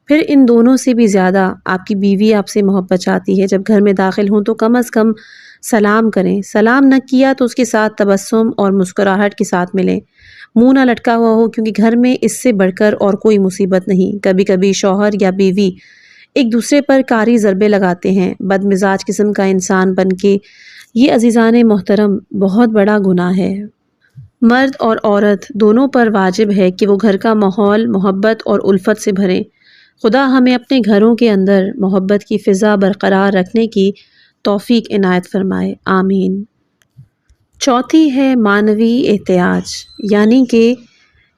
پھر ان دونوں سے بھی زیادہ آپ کی بیوی آپ سے محبت چاہتی ہے۔ جب گھر میں داخل ہوں تو کم از کم سلام کریں، سلام نہ کیا تو اس کے ساتھ تبسم اور مسکراہٹ کے ساتھ ملیں، منہ نہ لٹکا ہوا ہو، کیونکہ گھر میں اس سے بڑھ کر اور کوئی مصیبت نہیں۔ کبھی کبھی شوہر یا بیوی ایک دوسرے پر کاری ضربے لگاتے ہیں، بد مزاج قسم کا انسان بن کے، یہ عزیزان محترم بہت بڑا گناہ ہے۔ مرد اور عورت دونوں پر واجب ہے کہ وہ گھر کا ماحول محبت اور الفت سے بھریں۔ خدا ہمیں اپنے گھروں کے اندر محبت کی فضا برقرار رکھنے کی توفیق عنایت فرمائے، آمین۔ چوتھی ہے معنوی احتیاج، یعنی کہ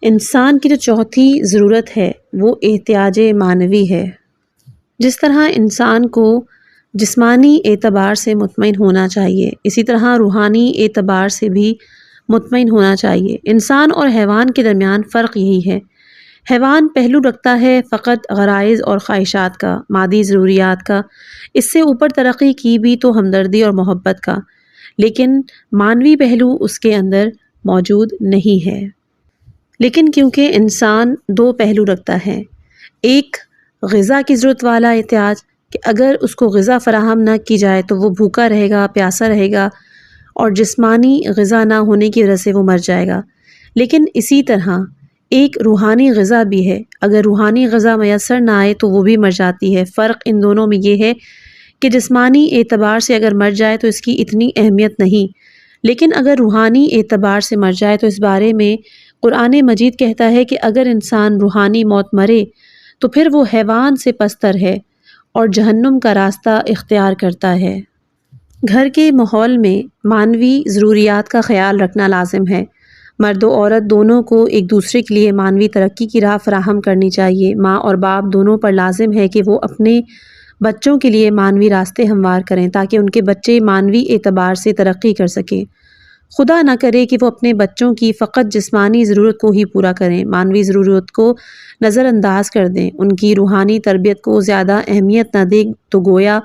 انسان کی جو چوتھی ضرورت ہے وہ احتیاج معنوی ہے۔ جس طرح انسان کو جسمانی اعتبار سے مطمئن ہونا چاہیے، اسی طرح روحانی اعتبار سے بھی مطمئن ہونا چاہیے۔ انسان اور حیوان کے درمیان فرق یہی ہے۔ حیوان پہلو رکھتا ہے فقط غرائز اور خواہشات کا، مادی ضروریات کا، اس سے اوپر ترقی کی بھی تو ہمدردی اور محبت کا، لیکن معنوی پہلو اس کے اندر موجود نہیں ہے۔ لیکن کیونکہ انسان دو پہلو رکھتا ہے، ایک غذا کی ضرورت والا احتیاج کہ اگر اس کو غذا فراہم نہ کی جائے تو وہ بھوکا رہے گا، پیاسا رہے گا، اور جسمانی غذا نہ ہونے کی وجہ سے وہ مر جائے گا۔ لیکن اسی طرح ایک روحانی غذا بھی ہے، اگر روحانی غذا میسر نہ آئے تو وہ بھی مر جاتی ہے۔ فرق ان دونوں میں یہ ہے کہ جسمانی اعتبار سے اگر مر جائے تو اس کی اتنی اہمیت نہیں، لیکن اگر روحانی اعتبار سے مر جائے تو اس بارے میں قرآن مجید کہتا ہے کہ اگر انسان روحانی موت مرے تو پھر وہ حیوان سے پستر ہے اور جہنم کا راستہ اختیار کرتا ہے۔ گھر کے ماحول میں معنوی ضروریات کا خیال رکھنا لازم ہے۔ مرد و عورت دونوں کو ایک دوسرے کے لیے معنوی ترقی کی راہ فراہم کرنی چاہیے۔ ماں اور باپ دونوں پر لازم ہے کہ وہ اپنے بچوں کے لیے معنوی راستے ہموار کریں تاکہ ان کے بچے معنوی اعتبار سے ترقی کر سکیں۔ خدا نہ کرے کہ وہ اپنے بچوں کی فقط جسمانی ضرورت کو ہی پورا کریں، معنوی ضرورت کو نظر انداز کر دیں، ان کی روحانی تربیت کو زیادہ اہمیت نہ دیں تو گویا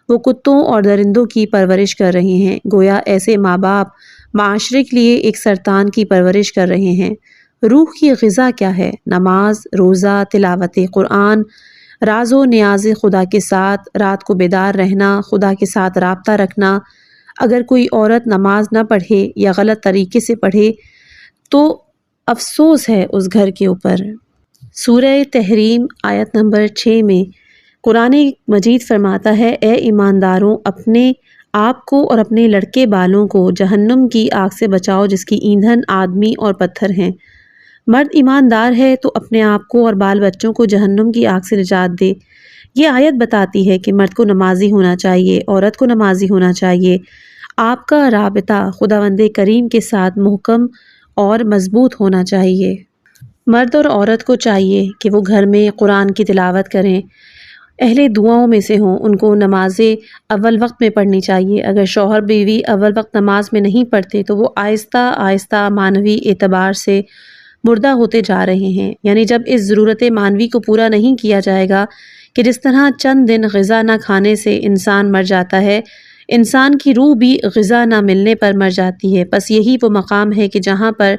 وہ کتوں اور درندوں کی پرورش کر رہے ہیں۔ گویا ایسے ماں باپ معاشرے کے لیے ایک سرطان کی پرورش کر رہے ہیں۔ روح کی غذا کیا ہے؟ نماز، روزہ، تلاوت قرآن، راز و نیاز خدا کے ساتھ، رات کو بیدار رہنا، خدا کے ساتھ رابطہ رکھنا۔ اگر کوئی عورت نماز نہ پڑھے یا غلط طریقے سے پڑھے تو افسوس ہے اس گھر کے اوپر۔ سورہ تحریم آیت نمبر 6 میں قرآن مجید فرماتا ہے، اے ایمانداروں، اپنے آپ کو اور اپنے لڑکے بالوں کو جہنم کی آگ سے بچاؤ جس کی ایندھن آدمی اور پتھر ہیں۔ مرد ایماندار ہے تو اپنے آپ کو اور بال بچوں کو جہنم کی آگ سے نجات دے۔ یہ آیت بتاتی ہے کہ مرد کو نمازی ہونا چاہیے، عورت کو نمازی ہونا چاہیے۔ آپ کا رابطہ خداوند کریم کے ساتھ محکم اور مضبوط ہونا چاہیے۔ مرد اور عورت کو چاہیے کہ وہ گھر میں قرآن کی تلاوت کریں، اہل دعاؤں میں سے ہوں، ان کو نمازیں اول وقت میں پڑھنی چاہیے۔ اگر شوہر بیوی اول وقت نماز میں نہیں پڑھتے تو وہ آہستہ آہستہ معنوی اعتبار سے مردہ ہوتے جا رہے ہیں۔ یعنی جب اس ضرورت معنوی کو پورا نہیں کیا جائے گا کہ جس طرح چند دن غذا نہ کھانے سے انسان مر جاتا ہے، انسان کی روح بھی غذا نہ ملنے پر مر جاتی ہے۔ بس یہی وہ مقام ہے کہ جہاں پر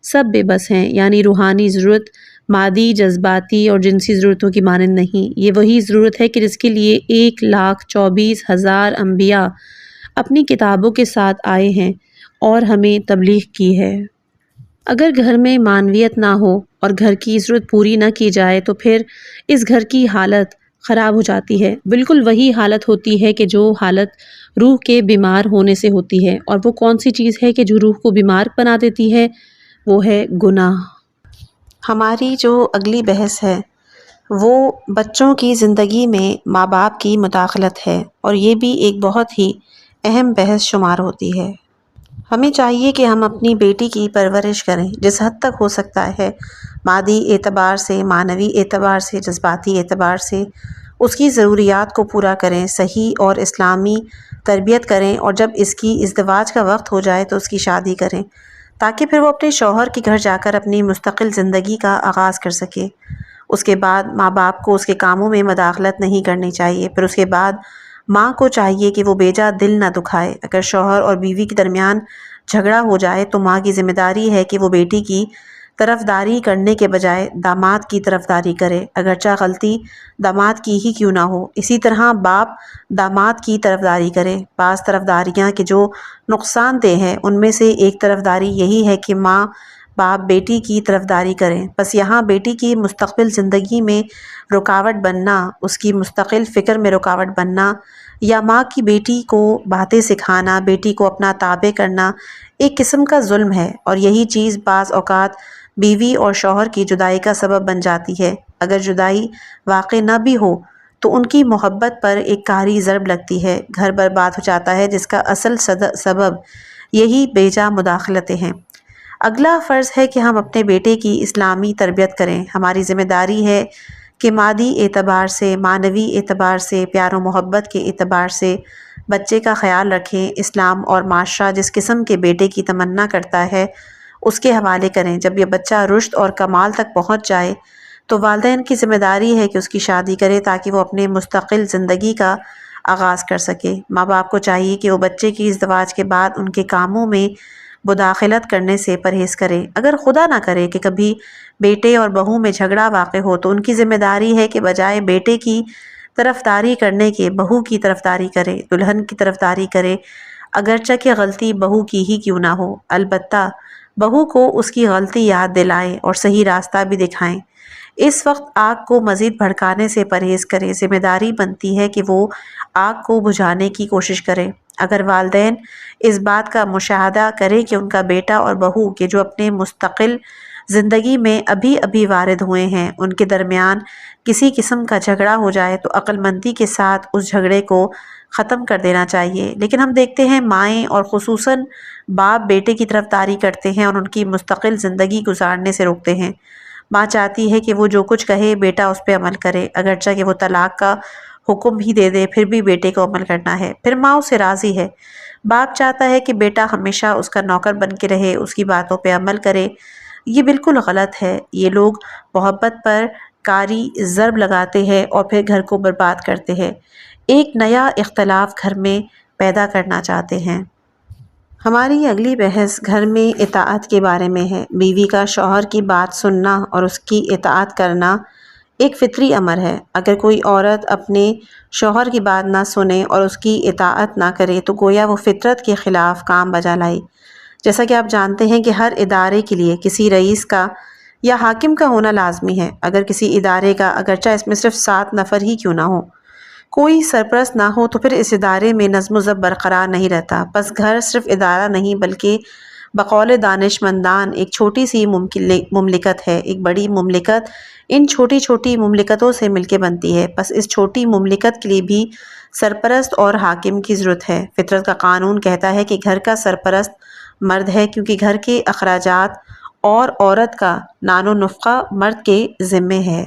سب بے بس ہیں، یعنی روحانی ضرورت مادی، جذباتی اور جنسی ضرورتوں کی مانند نہیں۔ یہ وہی ضرورت ہے کہ جس کے لیے 1,24,000 انبیاء اپنی کتابوں کے ساتھ آئے ہیں اور ہمیں تبلیغ کی ہے۔ اگر گھر میں معنویت نہ ہو اور گھر کی ضرورت پوری نہ کی جائے تو پھر اس گھر کی حالت خراب ہو جاتی ہے۔ بالکل وہی حالت ہوتی ہے کہ جو حالت روح کے بیمار ہونے سے ہوتی ہے۔ اور وہ کون سی چیز ہے کہ جو روح کو بیمار بنا دیتی ہے؟ وہ ہے گناہ۔ ہماری جو اگلی بحث ہے وہ بچوں کی زندگی میں ماں باپ کی مداخلت ہے، اور یہ بھی ایک بہت ہی اہم بحث شمار ہوتی ہے۔ ہمیں چاہیے کہ ہم اپنی بیٹی کی پرورش کریں جس حد تک ہو سکتا ہے، مادی اعتبار سے، معنوی اعتبار سے، جذباتی اعتبار سے اس کی ضروریات کو پورا کریں، صحیح اور اسلامی تربیت کریں، اور جب اس کی ازدواج کا وقت ہو جائے تو اس کی شادی کریں تاکہ پھر وہ اپنے شوہر کے گھر جا کر اپنی مستقل زندگی کا آغاز کر سکے۔ اس کے بعد ماں باپ کو اس کے کاموں میں مداخلت نہیں کرنی چاہیے۔ پھر اس کے بعد ماں کو چاہیے کہ وہ بیجا دل نہ دکھائے۔ اگر شوہر اور بیوی کے درمیان جھگڑا ہو جائے تو ماں کی ذمہ داری ہے کہ وہ بیٹی کی طرفداری کرنے کے بجائے داماد کی طرفداری کرے، اگرچہ غلطی داماد کی ہی کیوں نہ ہو۔ اسی طرح باپ داماد کی طرفداری کرے۔ بعض طرفداریاں کہ جو نقصان دہ ہیں ان میں سے ایک طرفداری یہی ہے کہ ماں باپ بیٹی کی طرفداری کریں۔ بس یہاں بیٹی کی مستقبل زندگی میں رکاوٹ بننا، اس کی مستقل فکر میں رکاوٹ بننا، یا ماں کی بیٹی کو باتیں سکھانا، بیٹی کو اپنا تابع کرنا ایک قسم کا ظلم ہے، اور یہی چیز بعض اوقات بیوی اور شوہر کی جدائی کا سبب بن جاتی ہے۔ اگر جدائی واقع نہ بھی ہو تو ان کی محبت پر ایک کاری ضرب لگتی ہے، گھر برباد ہو جاتا ہے، جس کا اصل سبب یہی بیجا مداخلتیں ہیں۔ اگلا فرض ہے کہ ہم اپنے بیٹے کی اسلامی تربیت کریں۔ ہماری ذمہ داری ہے کہ مادی اعتبار سے، معنوی اعتبار سے، پیار و محبت کے اعتبار سے بچے کا خیال رکھیں۔ اسلام اور معاشرہ جس قسم کے بیٹے کی تمنا کرتا ہے اس کے حوالے کریں۔ جب یہ بچہ رشد اور کمال تک پہنچ جائے تو والدین کی ذمہ داری ہے کہ اس کی شادی کرے تاکہ وہ اپنے مستقل زندگی کا آغاز کر سکے۔ ماں باپ کو چاہیے کہ وہ بچے کی ازدواج کے بعد ان کے کاموں میں مداخلت کرنے سے پرہیز کرے۔ اگر خدا نہ کرے کہ کبھی بیٹے اور بہو میں جھگڑا واقع ہو تو ان کی ذمہ داری ہے کہ بجائے بیٹے کی طرفداری کرنے کے بہو کی طرفداری کرے، دلہن کی طرفداری کرے، اگرچہ کہ غلطی بہو کی ہی کیوں نہ ہو۔ البتہ بہو کو اس کی غلطی یاد دلائیں اور صحیح راستہ بھی دکھائیں۔ اس وقت آگ کو مزید بھڑکانے سے پرہیز کریں۔ ذمہ داری بنتی ہے کہ وہ آگ کو بجھانے کی کوشش کریں۔ اگر والدین اس بات کا مشاہدہ کریں کہ ان کا بیٹا اور بہو کہ جو اپنے مستقل زندگی میں ابھی ابھی وارد ہوئے ہیں ان کے درمیان کسی قسم کا جھگڑا ہو جائے تو عقل مندی کے ساتھ اس جھگڑے کو ختم کر دینا چاہیے، لیکن ہم دیکھتے ہیں مائیں اور خصوصاً باپ بیٹے کی طرفداری کرتے ہیں اور ان کی مستقل زندگی گزارنے سے روکتے ہیں۔ ماں چاہتی ہے کہ وہ جو کچھ کہے بیٹا اس پہ عمل کرے، اگرچہ کہ وہ طلاق کا حکم بھی دے دے پھر بھی بیٹے کو عمل کرنا ہے۔ پھر ماں اسے راضی ہے۔ باپ چاہتا ہے کہ بیٹا ہمیشہ اس کا نوکر بن کے رہے، اس کی باتوں پہ عمل کرے۔ یہ بالکل غلط ہے۔ یہ لوگ محبت پر کاری ضرب لگاتے ہیں اور پھر گھر کو برباد کرتے ہیں، ایک نیا اختلاف گھر میں پیدا کرنا چاہتے ہیں۔ ہماری اگلی بحث گھر میں اطاعت کے بارے میں ہے۔ بیوی کا شوہر کی بات سننا اور اس کی اطاعت کرنا ایک فطری امر ہے۔ اگر کوئی عورت اپنے شوہر کی بات نہ سنے اور اس کی اطاعت نہ کرے تو گویا وہ فطرت کے خلاف کام بجا لائی۔ جیسا کہ آپ جانتے ہیں کہ ہر ادارے کے لیے کسی رئیس کا یا حاکم کا ہونا لازمی ہے۔ اگر کسی ادارے کا اگرچہ اس میں صرف 7 نفر ہی کیوں نہ ہو، کوئی سرپرست نہ ہو تو پھر اس ادارے میں نظم و ضبط برقرار نہیں رہتا۔ بس گھر صرف ادارہ نہیں بلکہ بقول دانش مندان ایک چھوٹی سی مملکت ہے۔ ایک بڑی مملکت ان چھوٹی چھوٹی مملکتوں سے مل کے بنتی ہے۔ بس اس چھوٹی مملکت کے لیے بھی سرپرست اور حاکم کی ضرورت ہے۔ فطرت کا قانون کہتا ہے کہ گھر کا سرپرست مرد ہے، کیونکہ گھر کے اخراجات اور عورت کا نان و نفقہ مرد کے ذمے ہے۔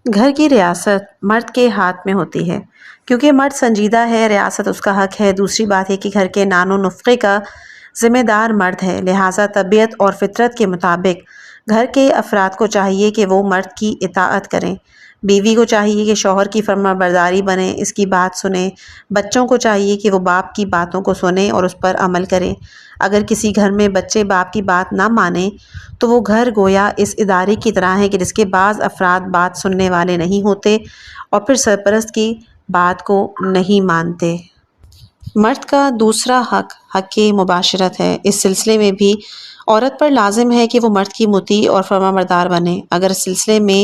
گھر کی ریاست مرد کے ہاتھ میں ہوتی ہے، کیونکہ مرد سنجیدہ ہے، ریاست اس کا حق ہے۔ دوسری بات ہے کہ گھر کے نان و نفقے کا ذمہ دار مرد ہے، لہٰذا طبیعت اور فطرت کے مطابق گھر کے افراد کو چاہیے کہ وہ مرد کی اطاعت کریں۔ بیوی کو چاہیے کہ شوہر کی فرما برداری بنے، اس کی بات سنیں۔ بچوں کو چاہیے کہ وہ باپ کی باتوں کو سنیں اور اس پر عمل کریں۔ اگر کسی گھر میں بچے باپ کی بات نہ مانیں تو وہ گھر گویا اس ادارے کی طرح ہے کہ جس کے بعض افراد بات سننے والے نہیں ہوتے اور پھر سرپرست کی بات کو نہیں مانتے۔ مرد کا دوسرا حق مباشرت ہے۔ اس سلسلے میں بھی عورت پر لازم ہے کہ وہ مرد کی مطیع اور فرما بردار بنے۔ اگر اس سلسلے میں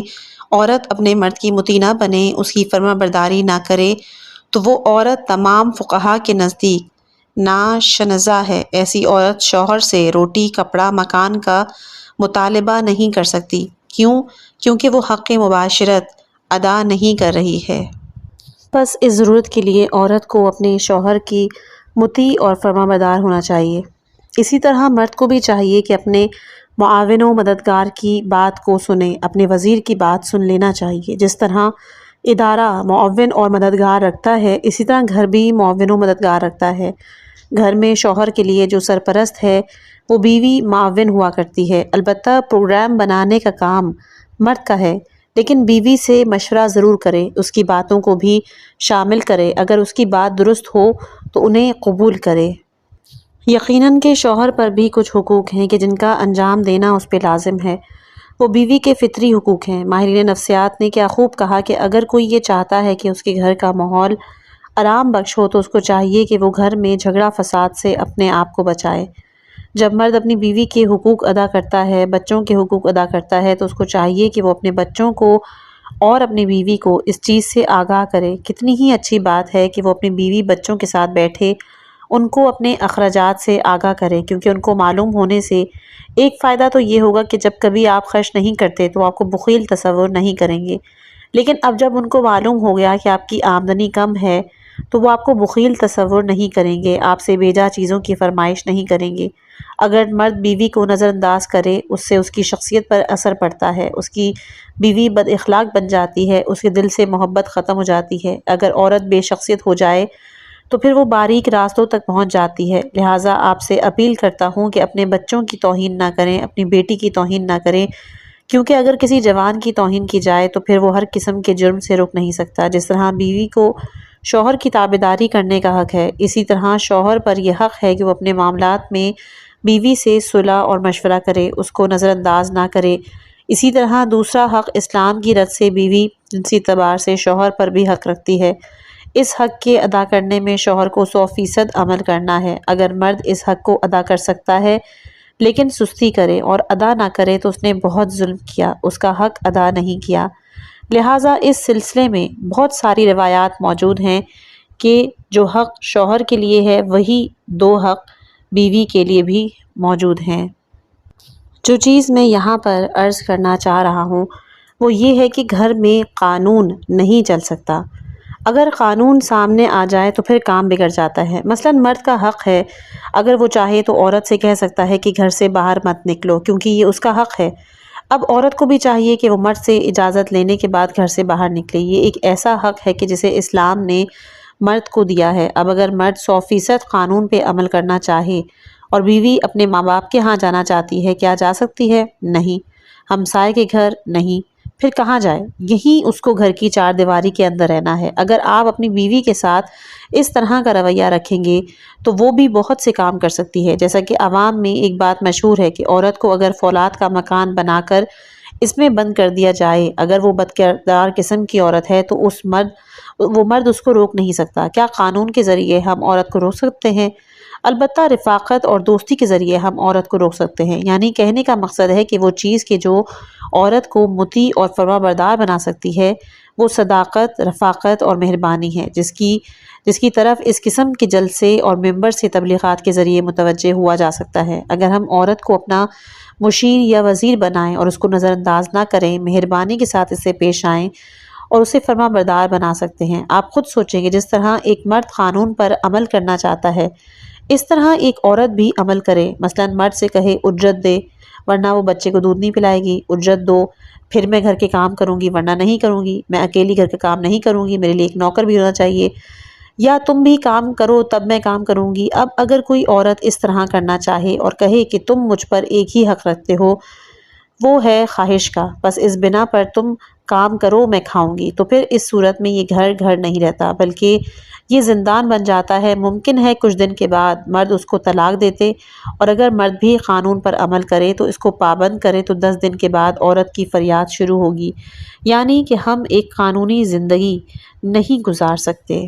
عورت اپنے مرد کی مطیع نہ بنے، اس کی فرما برداری نہ کرے تو وہ عورت تمام فقہا کے نزدیک ناشنزا ہے۔ ایسی عورت شوہر سے روٹی، کپڑا، مکان کا مطالبہ نہیں کر سکتی۔ کیوں؟ کیونکہ وہ حق مباشرت ادا نہیں کر رہی ہے۔ بس اس ضرورت کے لیے عورت کو اپنے شوہر کی مطیع اور فرما بردار ہونا چاہیے۔ اسی طرح مرد کو بھی چاہیے کہ اپنے معاون و مددگار کی بات کو سنے، اپنے وزیر کی بات سن لینا چاہیے۔ جس طرح ادارہ معاون اور مددگار رکھتا ہے، اسی طرح گھر بھی معاون و مددگار رکھتا ہے۔ گھر میں شوہر کے لیے جو سرپرست ہے وہ بیوی معاون ہوا کرتی ہے۔ البتہ پروگرام بنانے کا کام مرد کا ہے، لیکن بیوی سے مشورہ ضرور کرے، اس کی باتوں کو بھی شامل کرے۔ اگر اس کی بات درست ہو تو انہیں قبول کرے۔ یقیناً کہ شوہر پر بھی کچھ حقوق ہیں کہ جن کا انجام دینا اس پہ لازم ہے۔ وہ بیوی کے فطری حقوق ہیں۔ ماہرین نفسیات نے کیا خوب کہا کہ اگر کوئی یہ چاہتا ہے کہ اس کے گھر کا ماحول آرام بخش ہو تو اس کو چاہیے کہ وہ گھر میں جھگڑا فساد سے اپنے آپ کو بچائے۔ جب مرد اپنی بیوی کے حقوق ادا کرتا ہے، بچوں کے حقوق ادا کرتا ہے، تو اس کو چاہیے کہ وہ اپنے بچوں کو اور اپنی بیوی کو اس چیز سے آگاہ کرے۔ کتنی ہی اچھی بات ہے کہ وہ اپنی بیوی بچوں کے ساتھ بیٹھے، ان کو اپنے اخراجات سے آگاہ کرے، کیونکہ ان کو معلوم ہونے سے ایک فائدہ تو یہ ہوگا کہ جب کبھی آپ خرچ نہیں کرتے تو آپ کو بخیل تصور نہیں کریں گے، لیکن اب جب ان کو معلوم ہو گیا کہ آپ کی آمدنی کم ہے تو وہ آپ کو بخیل تصور نہیں کریں گے، آپ سے بیجا چیزوں کی فرمائش نہیں کریں گے۔ اگر مرد بیوی کو نظر انداز کرے، اس سے اس کی شخصیت پر اثر پڑتا ہے، اس کی بیوی بد اخلاق بن جاتی ہے، اس کے دل سے محبت ختم ہو جاتی ہے۔ اگر عورت بے شخصیت ہو جائے تو پھر وہ باریک راستوں تک پہنچ جاتی ہے۔ لہٰذا آپ سے اپیل کرتا ہوں کہ اپنے بچوں کی توہین نہ کریں، اپنی بیٹی کی توہین نہ کریں، کیونکہ اگر کسی جوان کی توہین کی جائے تو پھر وہ ہر قسم کے جرم سے رک نہیں سکتا۔ جس طرح بیوی کو شوہر کی تابعداری کرنے کا حق ہے، اسی طرح شوہر پر یہ حق ہے کہ وہ اپنے معاملات میں بیوی سے صلح اور مشورہ کرے، اس کو نظر انداز نہ کرے۔ اسی طرح دوسرا حق اسلام کی رد سے بیوی جنسی اعتبار سے شوہر پر بھی حق رکھتی ہے۔ اس حق کے ادا کرنے میں شوہر کو 100% عمل کرنا ہے۔ اگر مرد اس حق کو ادا کر سکتا ہے لیکن سستی کرے اور ادا نہ کرے تو اس نے بہت ظلم کیا، اس کا حق ادا نہیں کیا۔ لہٰذا اس سلسلے میں بہت ساری روایات موجود ہیں کہ جو حق شوہر کے لیے ہے وہی 2 حق بیوی کے لیے بھی موجود ہیں۔ جو چیز میں یہاں پر عرض کرنا چاہ رہا ہوں وہ یہ ہے کہ گھر میں قانون نہیں چل سکتا۔ اگر قانون سامنے آ جائے تو پھر کام بگڑ جاتا ہے۔ مثلاً مرد کا حق ہے، اگر وہ چاہے تو عورت سے کہہ سکتا ہے کہ گھر سے باہر مت نکلو، کیونکہ یہ اس کا حق ہے۔ اب عورت کو بھی چاہیے کہ وہ مرد سے اجازت لینے کے بعد گھر سے باہر نکلے۔ یہ ایک ایسا حق ہے کہ جسے اسلام نے مرد کو دیا ہے۔ اب اگر مرد 100% قانون پہ عمل کرنا چاہے اور بیوی اپنے ماں باپ کے ہاں جانا چاہتی ہے، کیا جا سکتی ہے؟ نہیں۔ ہمسائے کے گھر؟ نہیں۔ پھر کہاں جائے؟ یہیں اس کو گھر کی چار دیواری کے اندر رہنا ہے۔ اگر آپ اپنی بیوی کے ساتھ اس طرح کا رویہ رکھیں گے تو وہ بھی بہت سے کام کر سکتی ہے۔ جیسا کہ عوام میں ایک بات مشہور ہے کہ عورت کو اگر فولاد کا مکان بنا کر اس میں بند کر دیا جائے، اگر وہ بدکردار قسم کی عورت ہے تو وہ مرد اس کو روک نہیں سکتا۔ کیا قانون کے ذریعے ہم عورت کو روک سکتے ہیں؟ البتہ رفاقت اور دوستی کے ذریعے ہم عورت کو روک سکتے ہیں۔ یعنی کہنے کا مقصد ہے کہ وہ چیز کہ جو عورت کو مطیع اور فرمانبردار بنا سکتی ہے، وہ صداقت، رفاقت اور مہربانی ہے، جس کی طرف اس قسم کے جلسے اور ممبر سے تبلیغات کے ذریعے متوجہ ہوا جا سکتا ہے۔ اگر ہم عورت کو اپنا مشیر یا وزیر بنائیں اور اس کو نظر انداز نہ کریں، مہربانی کے ساتھ اس سے پیش آئیں اور اسے فرمان بردار بنا سکتے ہیں۔ آپ خود سوچیں کہ جس طرح ایک مرد قانون پر عمل کرنا چاہتا ہے، اس طرح ایک عورت بھی عمل کرے۔ مثلاً مرد سے کہے اجرت دے ورنہ وہ بچے کو دودھ نہیں پلائے گی، اجرت دو پھر میں گھر کے کام کروں گی ورنہ نہیں کروں گی، میں اکیلی گھر کے کام نہیں کروں گی، میرے لیے ایک نوکر بھی ہونا چاہیے، یا تم بھی کام کرو تب میں کام کروں گی۔ اب اگر کوئی عورت اس طرح کرنا چاہے اور کہے کہ تم مجھ پر ایک ہی حق رکھتے ہو، وہ ہے خواہش کا، بس اس بنا پر تم کام کرو میں کھاؤں گی، تو پھر اس صورت میں یہ گھر نہیں رہتا بلکہ یہ زندان بن جاتا ہے۔ ممکن ہے کچھ دن کے بعد مرد اس کو طلاق دیتے، اور اگر مرد بھی قانون پر عمل کرے تو اس کو پابند کرے تو 10 دن کے بعد عورت کی فریاد شروع ہوگی، یعنی کہ ہم ایک قانونی زندگی نہیں گزار سکتے۔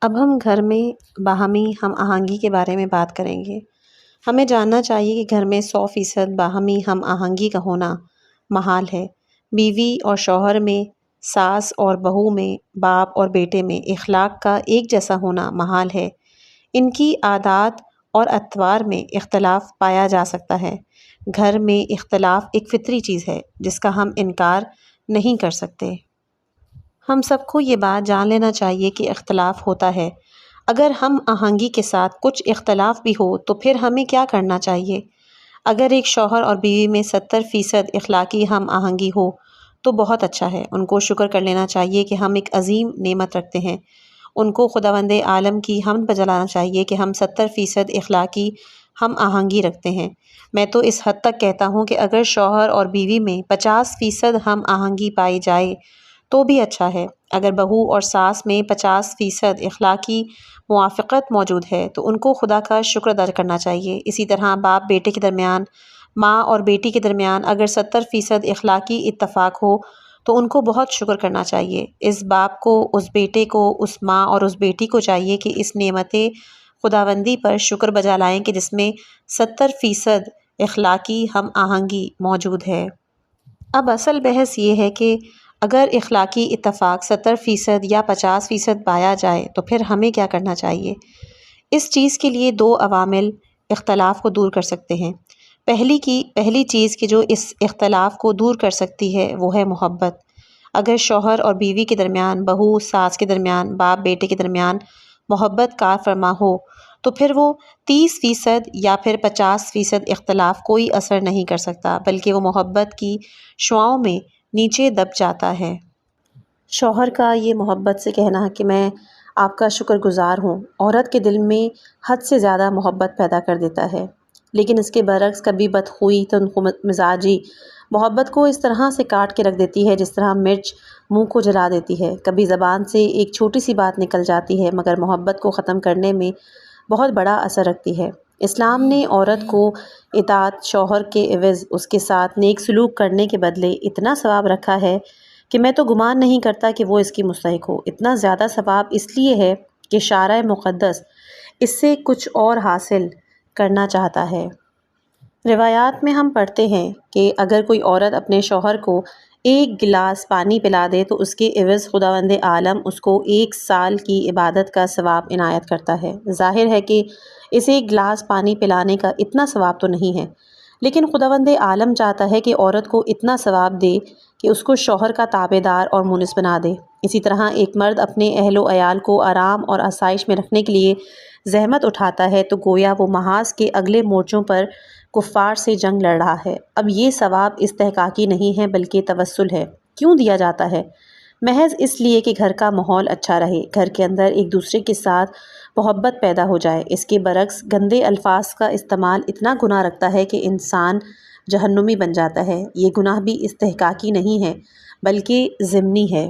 اب ہم گھر میں باہمی ہم آہنگی کے بارے میں بات کریں گے۔ ہمیں جاننا چاہیے کہ گھر میں 100% باہمی ہم آہنگی کا ہونا محال ہے۔ بیوی اور شوہر میں، ساس اور بہو میں، باپ اور بیٹے میں اخلاق کا ایک جیسا ہونا محال ہے۔ ان کی عادات اور اطوار میں اختلاف پایا جا سکتا ہے۔ گھر میں اختلاف ایک فطری چیز ہے جس کا ہم انکار نہیں کر سکتے۔ ہم سب کو یہ بات جان لینا چاہیے کہ اختلاف ہوتا ہے۔ اگر ہم آہنگی کے ساتھ کچھ اختلاف بھی ہو تو پھر ہمیں کیا کرنا چاہیے؟ اگر ایک شوہر اور بیوی میں 70% اخلاقی ہم آہنگی ہو تو بہت اچھا ہے۔ ان کو شکر کر لینا چاہیے کہ ہم ایک عظیم نعمت رکھتے ہیں۔ ان کو خداوند عالم کی حمد بجانا چاہیے کہ ہم 70% اخلاقی ہم آہنگی رکھتے ہیں۔ میں تو اس حد تک کہتا ہوں کہ اگر شوہر اور بیوی میں 50% ہم آہنگی پائی جائے تو بھی اچھا ہے۔ اگر بہو اور ساس میں 50% اخلاقی موافقت موجود ہے تو ان کو خدا کا شکر ادا کرنا چاہیے۔ اسی طرح باپ بیٹے کے درمیان، ماں اور بیٹی کے درمیان اگر 70% اخلاقی اتفاق ہو تو ان کو بہت شکر کرنا چاہیے۔ اس باپ کو، اس بیٹے کو، اس ماں اور اس بیٹی کو چاہیے کہ اس نعمت خداوندی پر شکر بجا لائیں کہ جس میں 70% اخلاقی ہم آہنگی موجود ہے۔ اب اصل بحث یہ ہے کہ اگر اخلاقی اتفاق 70% یا 50% پایا جائے تو پھر ہمیں کیا کرنا چاہیے؟ اس چیز کے لیے 2 عوامل اختلاف کو دور کر سکتے ہیں۔ پہلی چیز کہ جو اس اختلاف کو دور کر سکتی ہے وہ ہے محبت۔ اگر شوہر اور بیوی کے درمیان، بہو ساس کے درمیان، باپ بیٹے کے درمیان محبت کار فرما ہو تو پھر وہ 30% یا پھر 50% اختلاف کوئی اثر نہیں کر سکتا، بلکہ وہ محبت کی شعاؤں میں نیچے دب جاتا ہے۔ شوہر کا یہ محبت سے کہنا کہ میں آپ کا شکر گزار ہوں، عورت کے دل میں حد سے زیادہ محبت پیدا کر دیتا ہے۔ لیکن اس کے برعکس کبھی بدخوئی، تند مزاجی محبت کو اس طرح سے کاٹ کے رکھ دیتی ہے جس طرح مرچ منہ کو جلا دیتی ہے۔ کبھی زبان سے ایک چھوٹی سی بات نکل جاتی ہے مگر محبت کو ختم کرنے میں بہت بڑا اثر رکھتی ہے۔ اسلام نے عورت کو اطاعت شوہر کے عوض اس کے ساتھ نیک سلوک کرنے کے بدلے اتنا ثواب رکھا ہے کہ میں تو گمان نہیں کرتا کہ وہ اس کی مستحق ہو۔ اتنا زیادہ ثواب اس لیے ہے کہ شارع مقدس اس سے کچھ اور حاصل کرنا چاہتا ہے۔ روایات میں ہم پڑھتے ہیں کہ اگر کوئی عورت اپنے شوہر کو 1 گلاس پانی پلا دے تو اس کے عوض خداوند عالم اس کو 1 سال کی عبادت کا ثواب عنایت کرتا ہے۔ ظاہر ہے کہ اس 1 گلاس پانی پلانے کا اتنا ثواب تو نہیں ہے، لیکن خداوند عالم چاہتا ہے کہ عورت کو اتنا ثواب دے کہ اس کو شوہر کا تابع دار اور مونس بنا دے۔ اسی طرح ایک مرد اپنے اہل و عیال کو آرام اور آسائش میں رکھنے کے لیے زحمت اٹھاتا ہے تو گویا وہ محاذ کے اگلے مورچوں پر کفار سے جنگ لڑ رہا ہے۔ اب یہ ثواب استحقاقی نہیں ہے بلکہ توسل ہے۔ کیوں دیا جاتا ہے؟ محض اس لیے کہ گھر کا ماحول اچھا رہے، گھر کے اندر ایک دوسرے کے ساتھ محبت پیدا ہو جائے۔ اس کے برعکس گندے الفاظ کا استعمال اتنا گناہ رکھتا ہے کہ انسان جہنمی بن جاتا ہے۔ یہ گناہ بھی استحقاقی نہیں ہے بلکہ ضمنی ہے۔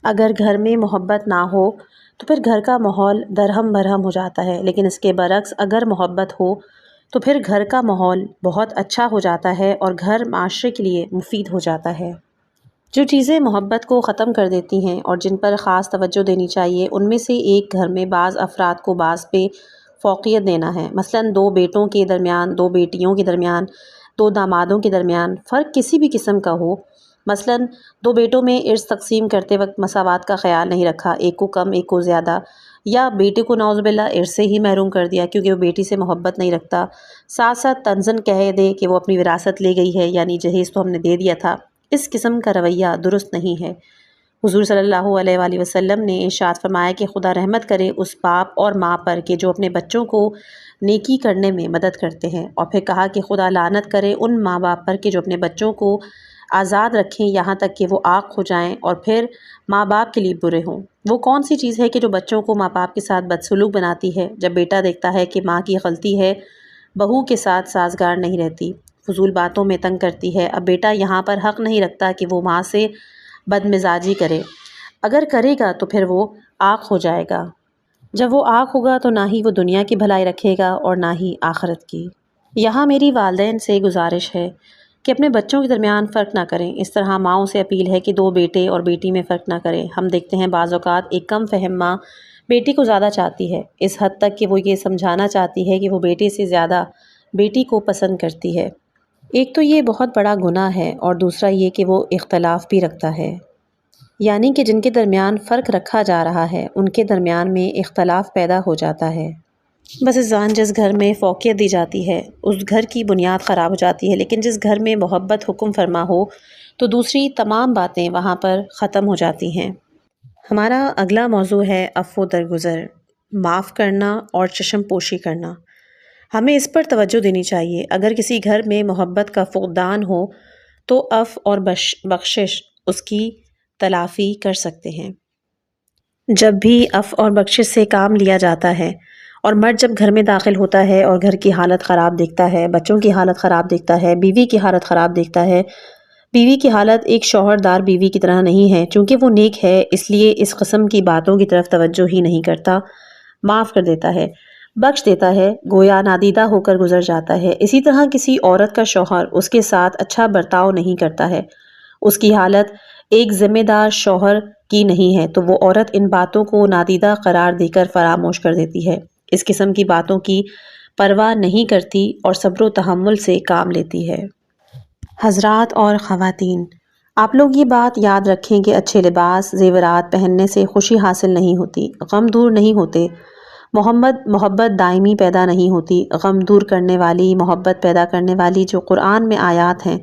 اگر گھر میں محبت نہ ہو تو پھر گھر کا ماحول درہم برہم ہو جاتا ہے، لیکن اس کے برعکس اگر محبت ہو تو پھر گھر کا ماحول بہت اچھا ہو جاتا ہے اور گھر معاشرے کے لیے مفید ہو جاتا ہے۔ جو چیزیں محبت کو ختم کر دیتی ہیں اور جن پر خاص توجہ دینی چاہیے، ان میں سے ایک گھر میں بعض افراد کو بعض پہ فوقیت دینا ہے۔ مثلاً دو بیٹوں کے درمیان، دو بیٹیوں کے درمیان، دو دامادوں کے درمیان فرق کسی بھی قسم کا ہو، مثلاً دو بیٹوں میں ارث تقسیم کرتے وقت مساوات کا خیال نہیں رکھا، ایک کو کم ایک کو زیادہ، یا بیٹے کو نعوذ باللہ ارث سے ہی محروم کر دیا کیونکہ وہ بیٹی سے محبت نہیں رکھتا، ساتھ ساتھ طنزاً کہہ دے کہ وہ اپنی وراثت لے گئی ہے، یعنی جہیز تو ہم نے دے دیا تھا۔ اس قسم کا رویہ درست نہیں ہے۔ حضور صلی اللہ علیہ وآلہ وسلم نے ارشاد فرمایا کہ خدا رحمت کرے اس باپ اور ماں پر کہ جو اپنے بچوں کو نیکی کرنے میں مدد کرتے ہیں، اور پھر کہا کہ خدا لعنت کرے ان ماں باپ پر کہ جو اپنے بچوں کو آزاد رکھیں یہاں تک کہ وہ عاق ہو جائیں اور پھر ماں باپ کے لیے برے ہوں۔ وہ کون سی چیز ہے کہ جو بچوں کو ماں باپ کے ساتھ بدسلوک بناتی ہے؟ جب بیٹا دیکھتا ہے کہ ماں کی غلطی ہے، بہو کے ساتھ سازگار نہیں رہتی، فضول باتوں میں تنگ کرتی ہے، اب بیٹا یہاں پر حق نہیں رکھتا کہ وہ ماں سے بدمزاجی کرے، اگر کرے گا تو پھر وہ عاق ہو جائے گا۔ جب وہ عاق ہوگا تو نہ ہی وہ دنیا کی بھلائی رکھے گا اور نہ ہی آخرت کی۔ یہاں میری والدین سے گزارش ہے کہ اپنے بچوں کے درمیان فرق نہ کریں۔ اس طرح ماؤں سے اپیل ہے کہ دو بیٹے اور بیٹی میں فرق نہ کریں۔ ہم دیکھتے ہیں بعض اوقات ایک کم فہم ماں بیٹی کو زیادہ چاہتی ہے، اس حد تک کہ وہ یہ سمجھانا چاہتی ہے کہ وہ بیٹے سے زیادہ بیٹی کو پسند کرتی ہے۔ ایک تو یہ بہت بڑا گناہ ہے اور دوسرا یہ کہ وہ اختلاف بھی رکھتا ہے، یعنی کہ جن کے درمیان فرق رکھا جا رہا ہے ان کے درمیان میں اختلاف پیدا ہو جاتا ہے۔ بس جس گھر میں فوقیت دی جاتی ہے اس گھر کی بنیاد خراب ہو جاتی ہے، لیکن جس گھر میں محبت حکم فرما ہو تو دوسری تمام باتیں وہاں پر ختم ہو جاتی ہیں۔ ہمارا اگلا موضوع ہے عفو درگزر، معاف کرنا اور چشم پوشی کرنا۔ ہمیں اس پر توجہ دینی چاہیے۔ اگر کسی گھر میں محبت کا فقدان ہو تو عفو اور بخشش اس کی تلافی کر سکتے ہیں۔ جب بھی عفو اور بخشش سے کام لیا جاتا ہے اور مرد جب گھر میں داخل ہوتا ہے اور گھر کی حالت خراب دیکھتا ہے، بچوں کی حالت خراب دیکھتا ہے، بیوی کی حالت خراب دیکھتا ہے، بیوی کی حالت ایک شوہر دار بیوی کی طرح نہیں ہے، چونکہ وہ نیک ہے اس لیے اس قسم کی باتوں کی طرف توجہ ہی نہیں کرتا، معاف کر دیتا ہے، بخش دیتا ہے، گویا نادیدہ ہو کر گزر جاتا ہے۔ اسی طرح کسی عورت کا شوہر اس کے ساتھ اچھا برتاؤ نہیں کرتا ہے، اس کی حالت ایک ذمہ دار شوہر کی نہیں ہے، تو وہ عورت ان باتوں کو نادیدہ قرار دے کر فراموش کر دیتی ہے، اس قسم کی باتوں کی پرواہ نہیں کرتی اور صبر و تحمل سے کام لیتی ہے۔ حضرات اور خواتین، آپ لوگ یہ بات یاد رکھیں کہ اچھے لباس، زیورات پہننے سے خوشی حاصل نہیں ہوتی، غم دور نہیں ہوتے، محبت دائمی پیدا نہیں ہوتی۔ غم دور کرنے والی، محبت پیدا کرنے والی جو قرآن میں آیات ہیں،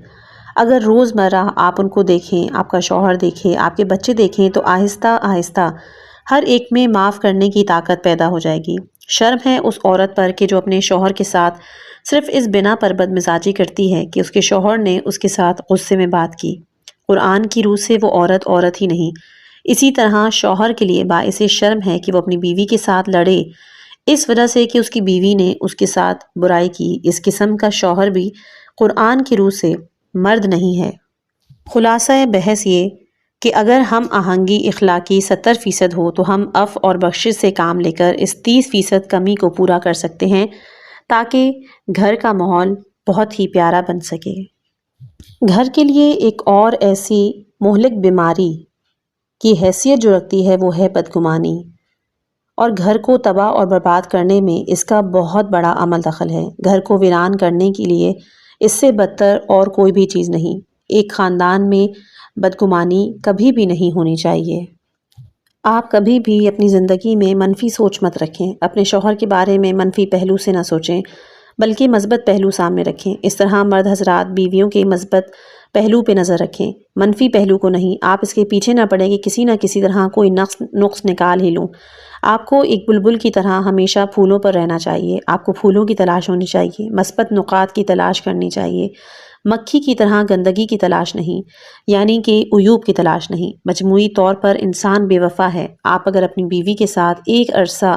اگر روز مرہ آپ ان کو دیکھیں، آپ کا شوہر دیکھیں، آپ کے بچے دیکھیں تو آہستہ آہستہ ہر ایک میں معاف کرنے کی طاقت پیدا ہو جائے گی۔ شرم ہے اس عورت پر کہ جو اپنے شوہر کے ساتھ صرف اس بنا پر بدمزاجی کرتی ہے کہ اس کے شوہر نے اس کے ساتھ غصے میں بات کی۔ قرآن کی روح سے وہ عورت ہی نہیں۔ اسی طرح شوہر کے لیے باعث شرم ہے کہ وہ اپنی بیوی کے ساتھ لڑے اس وجہ سے کہ اس کی بیوی نے اس کے ساتھ برائی کی۔ اس قسم کا شوہر بھی قرآن کی روح سے مرد نہیں ہے۔ خلاصہ بحث یہ کہ اگر ہم آہنگی اخلاقی 70% ہو تو ہم عفو اور بخشش سے کام لے کر اس 30% کمی کو پورا کر سکتے ہیں تاکہ گھر کا ماحول بہت ہی پیارا بن سکے۔ گھر کے لیے ایک اور ایسی مہلک بیماری کی حیثیت جو رکھتی ہے وہ ہے بدگمانی، اور گھر کو تباہ اور برباد کرنے میں اس کا بہت بڑا عمل دخل ہے۔ گھر کو ویران کرنے کے لیے اس سے بدتر اور کوئی بھی چیز نہیں۔ ایک خاندان میں بدگمانی کبھی بھی نہیں ہونی چاہیے۔ آپ کبھی بھی اپنی زندگی میں منفی سوچ مت رکھیں، اپنے شوہر کے بارے میں منفی پہلو سے نہ سوچیں، بلکہ مثبت پہلو سامنے رکھیں۔ اس طرح مرد حضرات بیویوں کے مثبت پہلو پہ نظر رکھیں، منفی پہلو کو نہیں۔ آپ اس کے پیچھے نہ پڑیں کہ کسی نہ کسی طرح کوئی نقص نکال ہی لوں۔ آپ کو ایک بلبل کی طرح ہمیشہ پھولوں پر رہنا چاہیے۔ آپ کو پھولوں کی تلاش ہونی چاہیے، مثبت نقاط کی تلاش کرنی چاہیے، مکھی کی طرح گندگی کی تلاش نہیں، یعنی کہ عیوب کی تلاش نہیں۔ مجموعی طور پر انسان بے وفا ہے۔ آپ اگر اپنی بیوی کے ساتھ ایک عرصہ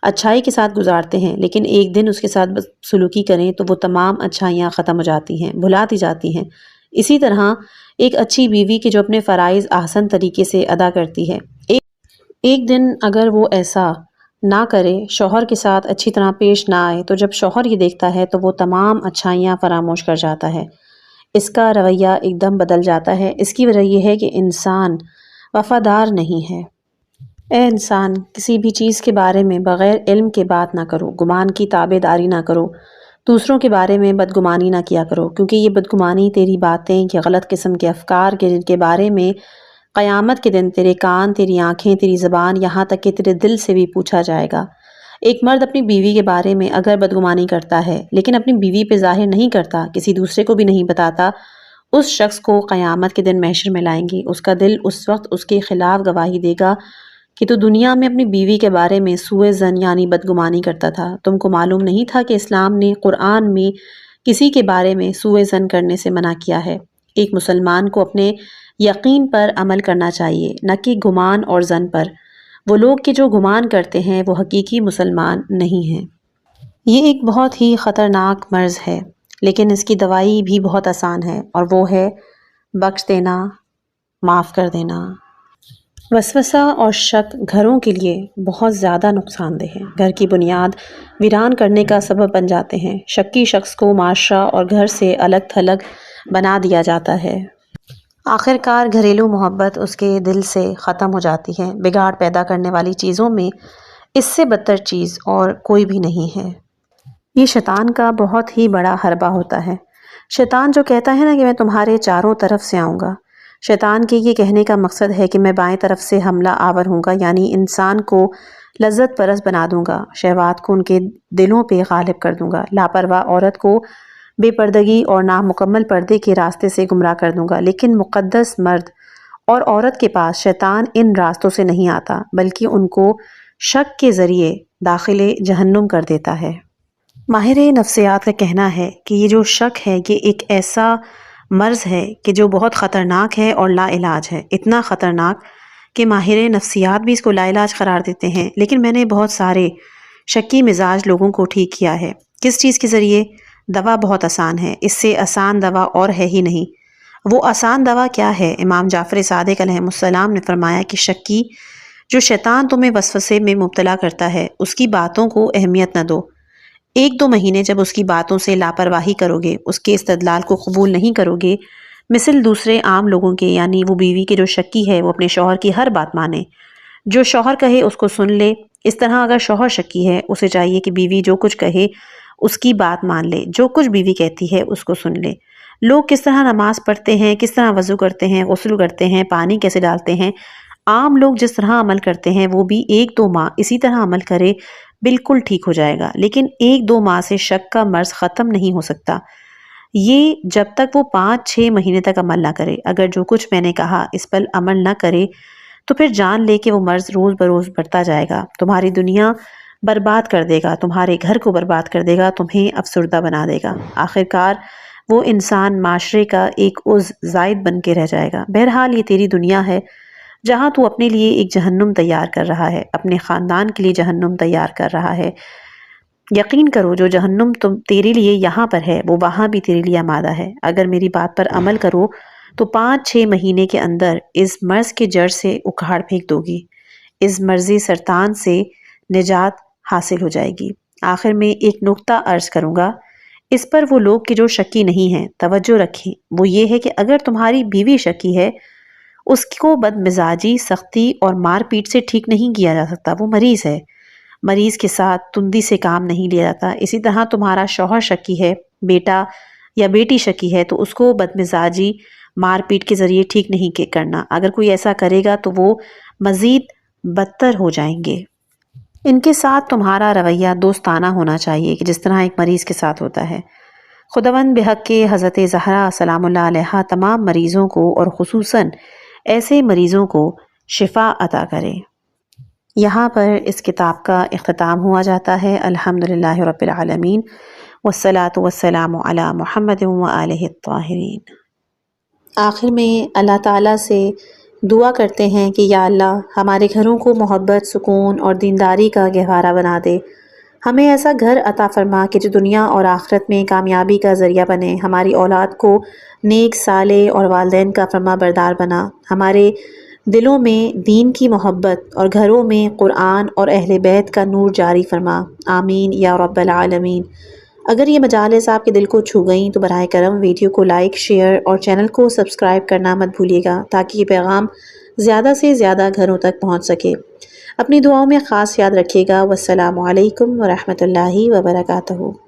اچھائی کے ساتھ گزارتے ہیں لیکن ایک دن اس کے ساتھ سلوکی کریں تو وہ تمام اچھائیاں ختم ہو جاتی ہیں، بھلاتی جاتی ہیں۔ اسی طرح ایک اچھی بیوی کے جو اپنے فرائض احسن طریقے سے ادا کرتی ہے، ایک دن اگر وہ ایسا نہ کرے، شوہر کے ساتھ اچھی طرح پیش نہ آئے، تو جب شوہر یہ دیکھتا ہے تو وہ تمام اچھائیاں فراموش کر جاتا ہے، اس کا رویہ ایک دم بدل جاتا ہے۔ اس کی وجہ یہ ہے کہ انسان وفادار نہیں ہے۔ اے انسان، کسی بھی چیز کے بارے میں بغیر علم کے بات نہ کرو، گمان کی تابع داری نہ کرو، دوسروں کے بارے میں بدگمانی نہ کیا کرو، کیونکہ یہ بدگمانی تیری باتیں یا غلط قسم کے افکار جن کے بارے میں قیامت کے دن تیرے کان، تیری آنکھیں، تیری زبان، یہاں تک کہ تیرے دل سے بھی پوچھا جائے گا۔ ایک مرد اپنی بیوی کے بارے میں اگر بدگمانی کرتا ہے لیکن اپنی بیوی پہ ظاہر نہیں کرتا، کسی دوسرے کو بھی نہیں بتاتا، اس شخص کو قیامت کے دن محشر میں لائیں گے۔ اس کا دل اس وقت اس کے خلاف گواہی دے گا کہ تو دنیا میں اپنی بیوی کے بارے میں سوء ظن یعنی بدگمانی کرتا تھا۔ تم کو معلوم نہیں تھا کہ اسلام نے قرآن میں کسی کے بارے میں سوء ظن کرنے سے منع کیا ہے۔ ایک مسلمان کو اپنے یقین پر عمل کرنا چاہیے، نہ کہ گمان اور ظن پر۔ وہ لوگ کہ جو گمان کرتے ہیں وہ حقیقی مسلمان نہیں ہیں۔ یہ ایک بہت ہی خطرناک مرض ہے، لیکن اس کی دوائی بھی بہت آسان ہے، اور وہ ہے بخش دینا، معاف کر دینا۔ وسوسہ اور شک گھروں کے لیے بہت زیادہ نقصان دہ ہیں، گھر کی بنیاد ویران کرنے کا سبب بن جاتے ہیں۔ شکی شخص کو معاشرہ اور گھر سے الگ تھلگ بنا دیا جاتا ہے۔ آخر کار گھریلو محبت اس کے دل سے ختم ہو جاتی ہے۔ بگاڑ پیدا کرنے والی چیزوں میں اس سے بدتر چیز اور کوئی بھی نہیں ہے۔ یہ شیطان کا بہت ہی بڑا حربہ ہوتا ہے۔ شیطان جو کہتا ہے نا کہ میں تمہارے چاروں طرف سے آؤں گا، شیطان کے یہ کہنے کا مقصد ہے کہ میں بائیں طرف سے حملہ آور ہوں گا، یعنی انسان کو لذت پرست بنا دوں گا، شہوات کو ان کے دلوں پہ غالب کر دوں گا، لاپرواہ عورت کو بے پردگی اور نامکمل پردے کے راستے سے گمراہ کر دوں گا۔ لیکن مقدس مرد اور عورت کے پاس شیطان ان راستوں سے نہیں آتا، بلکہ ان کو شک کے ذریعے داخل جہنم کر دیتا ہے۔ ماہر نفسیات کا کہنا ہے کہ یہ جو شک ہے یہ ایک ایسا مرض ہے کہ جو بہت خطرناک ہے اور لا علاج ہے، اتنا خطرناک کہ ماہر نفسیات بھی اس کو لا علاج قرار دیتے ہیں۔ لیکن میں نے بہت سارے شکی مزاج لوگوں کو ٹھیک کیا ہے۔ کس چیز کے ذریعے؟ دوا بہت آسان ہے، اس سے آسان دوا اور ہے ہی نہیں۔ وہ آسان دوا کیا ہے؟ امام جعفر صادق علیہ السلام نے فرمایا کہ شکی جو شیطان تمہیں وسوسے میں مبتلا کرتا ہے، اس کی باتوں کو اہمیت نہ دو۔ 1-2 مہینے جب اس کی باتوں سے لاپرواہی کرو گے، اس کے استدلال کو قبول نہیں کرو گے، مثل دوسرے عام لوگوں کے، یعنی وہ بیوی کے جو شکی ہے وہ اپنے شوہر کی ہر بات مانے، جو شوہر کہے اس کو سن لے۔ اس طرح اگر شوہر شکی ہے، اسے چاہیے کہ بیوی جو کچھ کہے اس کی بات مان لے، جو کچھ بیوی کہتی ہے اس کو سن لے۔ لوگ کس طرح نماز پڑھتے ہیں، کس طرح وضو کرتے ہیں، غسل کرتے ہیں، پانی کیسے ڈالتے ہیں، عام لوگ جس طرح عمل کرتے ہیں وہ بھی 1-2 ماہ اسی طرح عمل کرے، بالکل ٹھیک ہو جائے گا۔ لیکن 1-2 ماہ سے شک کا مرض ختم نہیں ہو سکتا، یہ جب تک وہ 5-6 مہینے تک عمل نہ کرے۔ اگر جو کچھ میں نے کہا اس پر عمل نہ کرے تو پھر جان لے کہ وہ مرض روز بروز بڑھتا جائے گا، تمہاری دنیا برباد کر دے گا، تمہارے گھر کو برباد کر دے گا، تمہیں افسردہ بنا دے گا۔ آخر کار وہ انسان معاشرے کا ایک عضو زائد بن کے رہ جائے گا۔ بہرحال یہ تیری دنیا ہے جہاں تو اپنے لیے ایک جہنم تیار کر رہا ہے، اپنے خاندان کے لیے جہنم تیار کر رہا ہے۔ یقین کرو جو جہنم تیرے لیے یہاں پر ہے وہ وہاں بھی تیرے لیے آمادہ ہے۔ اگر میری بات پر عمل کرو تو 5-6 مہینے کے اندر اس مرض کے جڑ سے اکھاڑ پھینک دو گی، اس مرضی سرطان سے نجات حاصل ہو جائے گی۔ آخر میں ایک نکتہ عرض کروں گا، اس پر وہ لوگ کہ جو شکی نہیں ہیں توجہ رکھیں، وہ یہ ہے کہ اگر تمہاری بیوی شکی ہے، اس کو بد مزاجی، سختی اور مار پیٹ سے ٹھیک نہیں کیا جا سکتا، وہ مریض ہے، مریض کے ساتھ تندی سے کام نہیں لیا جاتا۔ اسی طرح تمہارا شوہر شکی ہے، بیٹا یا بیٹی شکی ہے، تو اس کو بد مزاجی، مار پیٹ کے ذریعے ٹھیک نہیں کرنا۔ اگر کوئی ایسا کرے گا تو وہ مزید بدتر ہو جائیں گے۔ ان کے ساتھ تمہارا رویہ دوستانہ ہونا چاہیے کہ جس طرح ایک مریض کے ساتھ ہوتا ہے۔ خداوند بحق کے حضرت زہرا سلام اللہ علیہا تمام مریضوں کو اور خصوصاً ایسے مریضوں کو شفا عطا کرے۔ یہاں پر اس کتاب کا اختتام ہوا جاتا ہے۔ الحمدللہ رب العالمین والصلاة والسلام علی محمد وآلہ الطاہرین۔ آخر میں اللہ تعالیٰ سے دعا کرتے ہیں کہ یا اللہ ہمارے گھروں کو محبت، سکون اور دینداری کا گہوارہ بنا دے۔ ہمیں ایسا گھر عطا فرما کہ جو دنیا اور آخرت میں کامیابی کا ذریعہ بنے۔ ہماری اولاد کو نیک، صالح اور والدین کا فرما بردار بنا۔ ہمارے دلوں میں دین کی محبت اور گھروں میں قرآن اور اہل بیت کا نور جاری فرما۔ آمین یا رب العالمین۔ اگر یہ مجالس آپ کے دل کو چھو گئیں تو براہ کرم ویڈیو کو لائک، شیئر اور چینل کو سبسکرائب کرنا مت بھولیے گا تاکہ یہ پیغام زیادہ سے زیادہ گھروں تک پہنچ سکے۔ اپنی دعاؤں میں خاص یاد رکھیے گا۔ والسلام علیکم ورحمۃ اللہ وبرکاتہ۔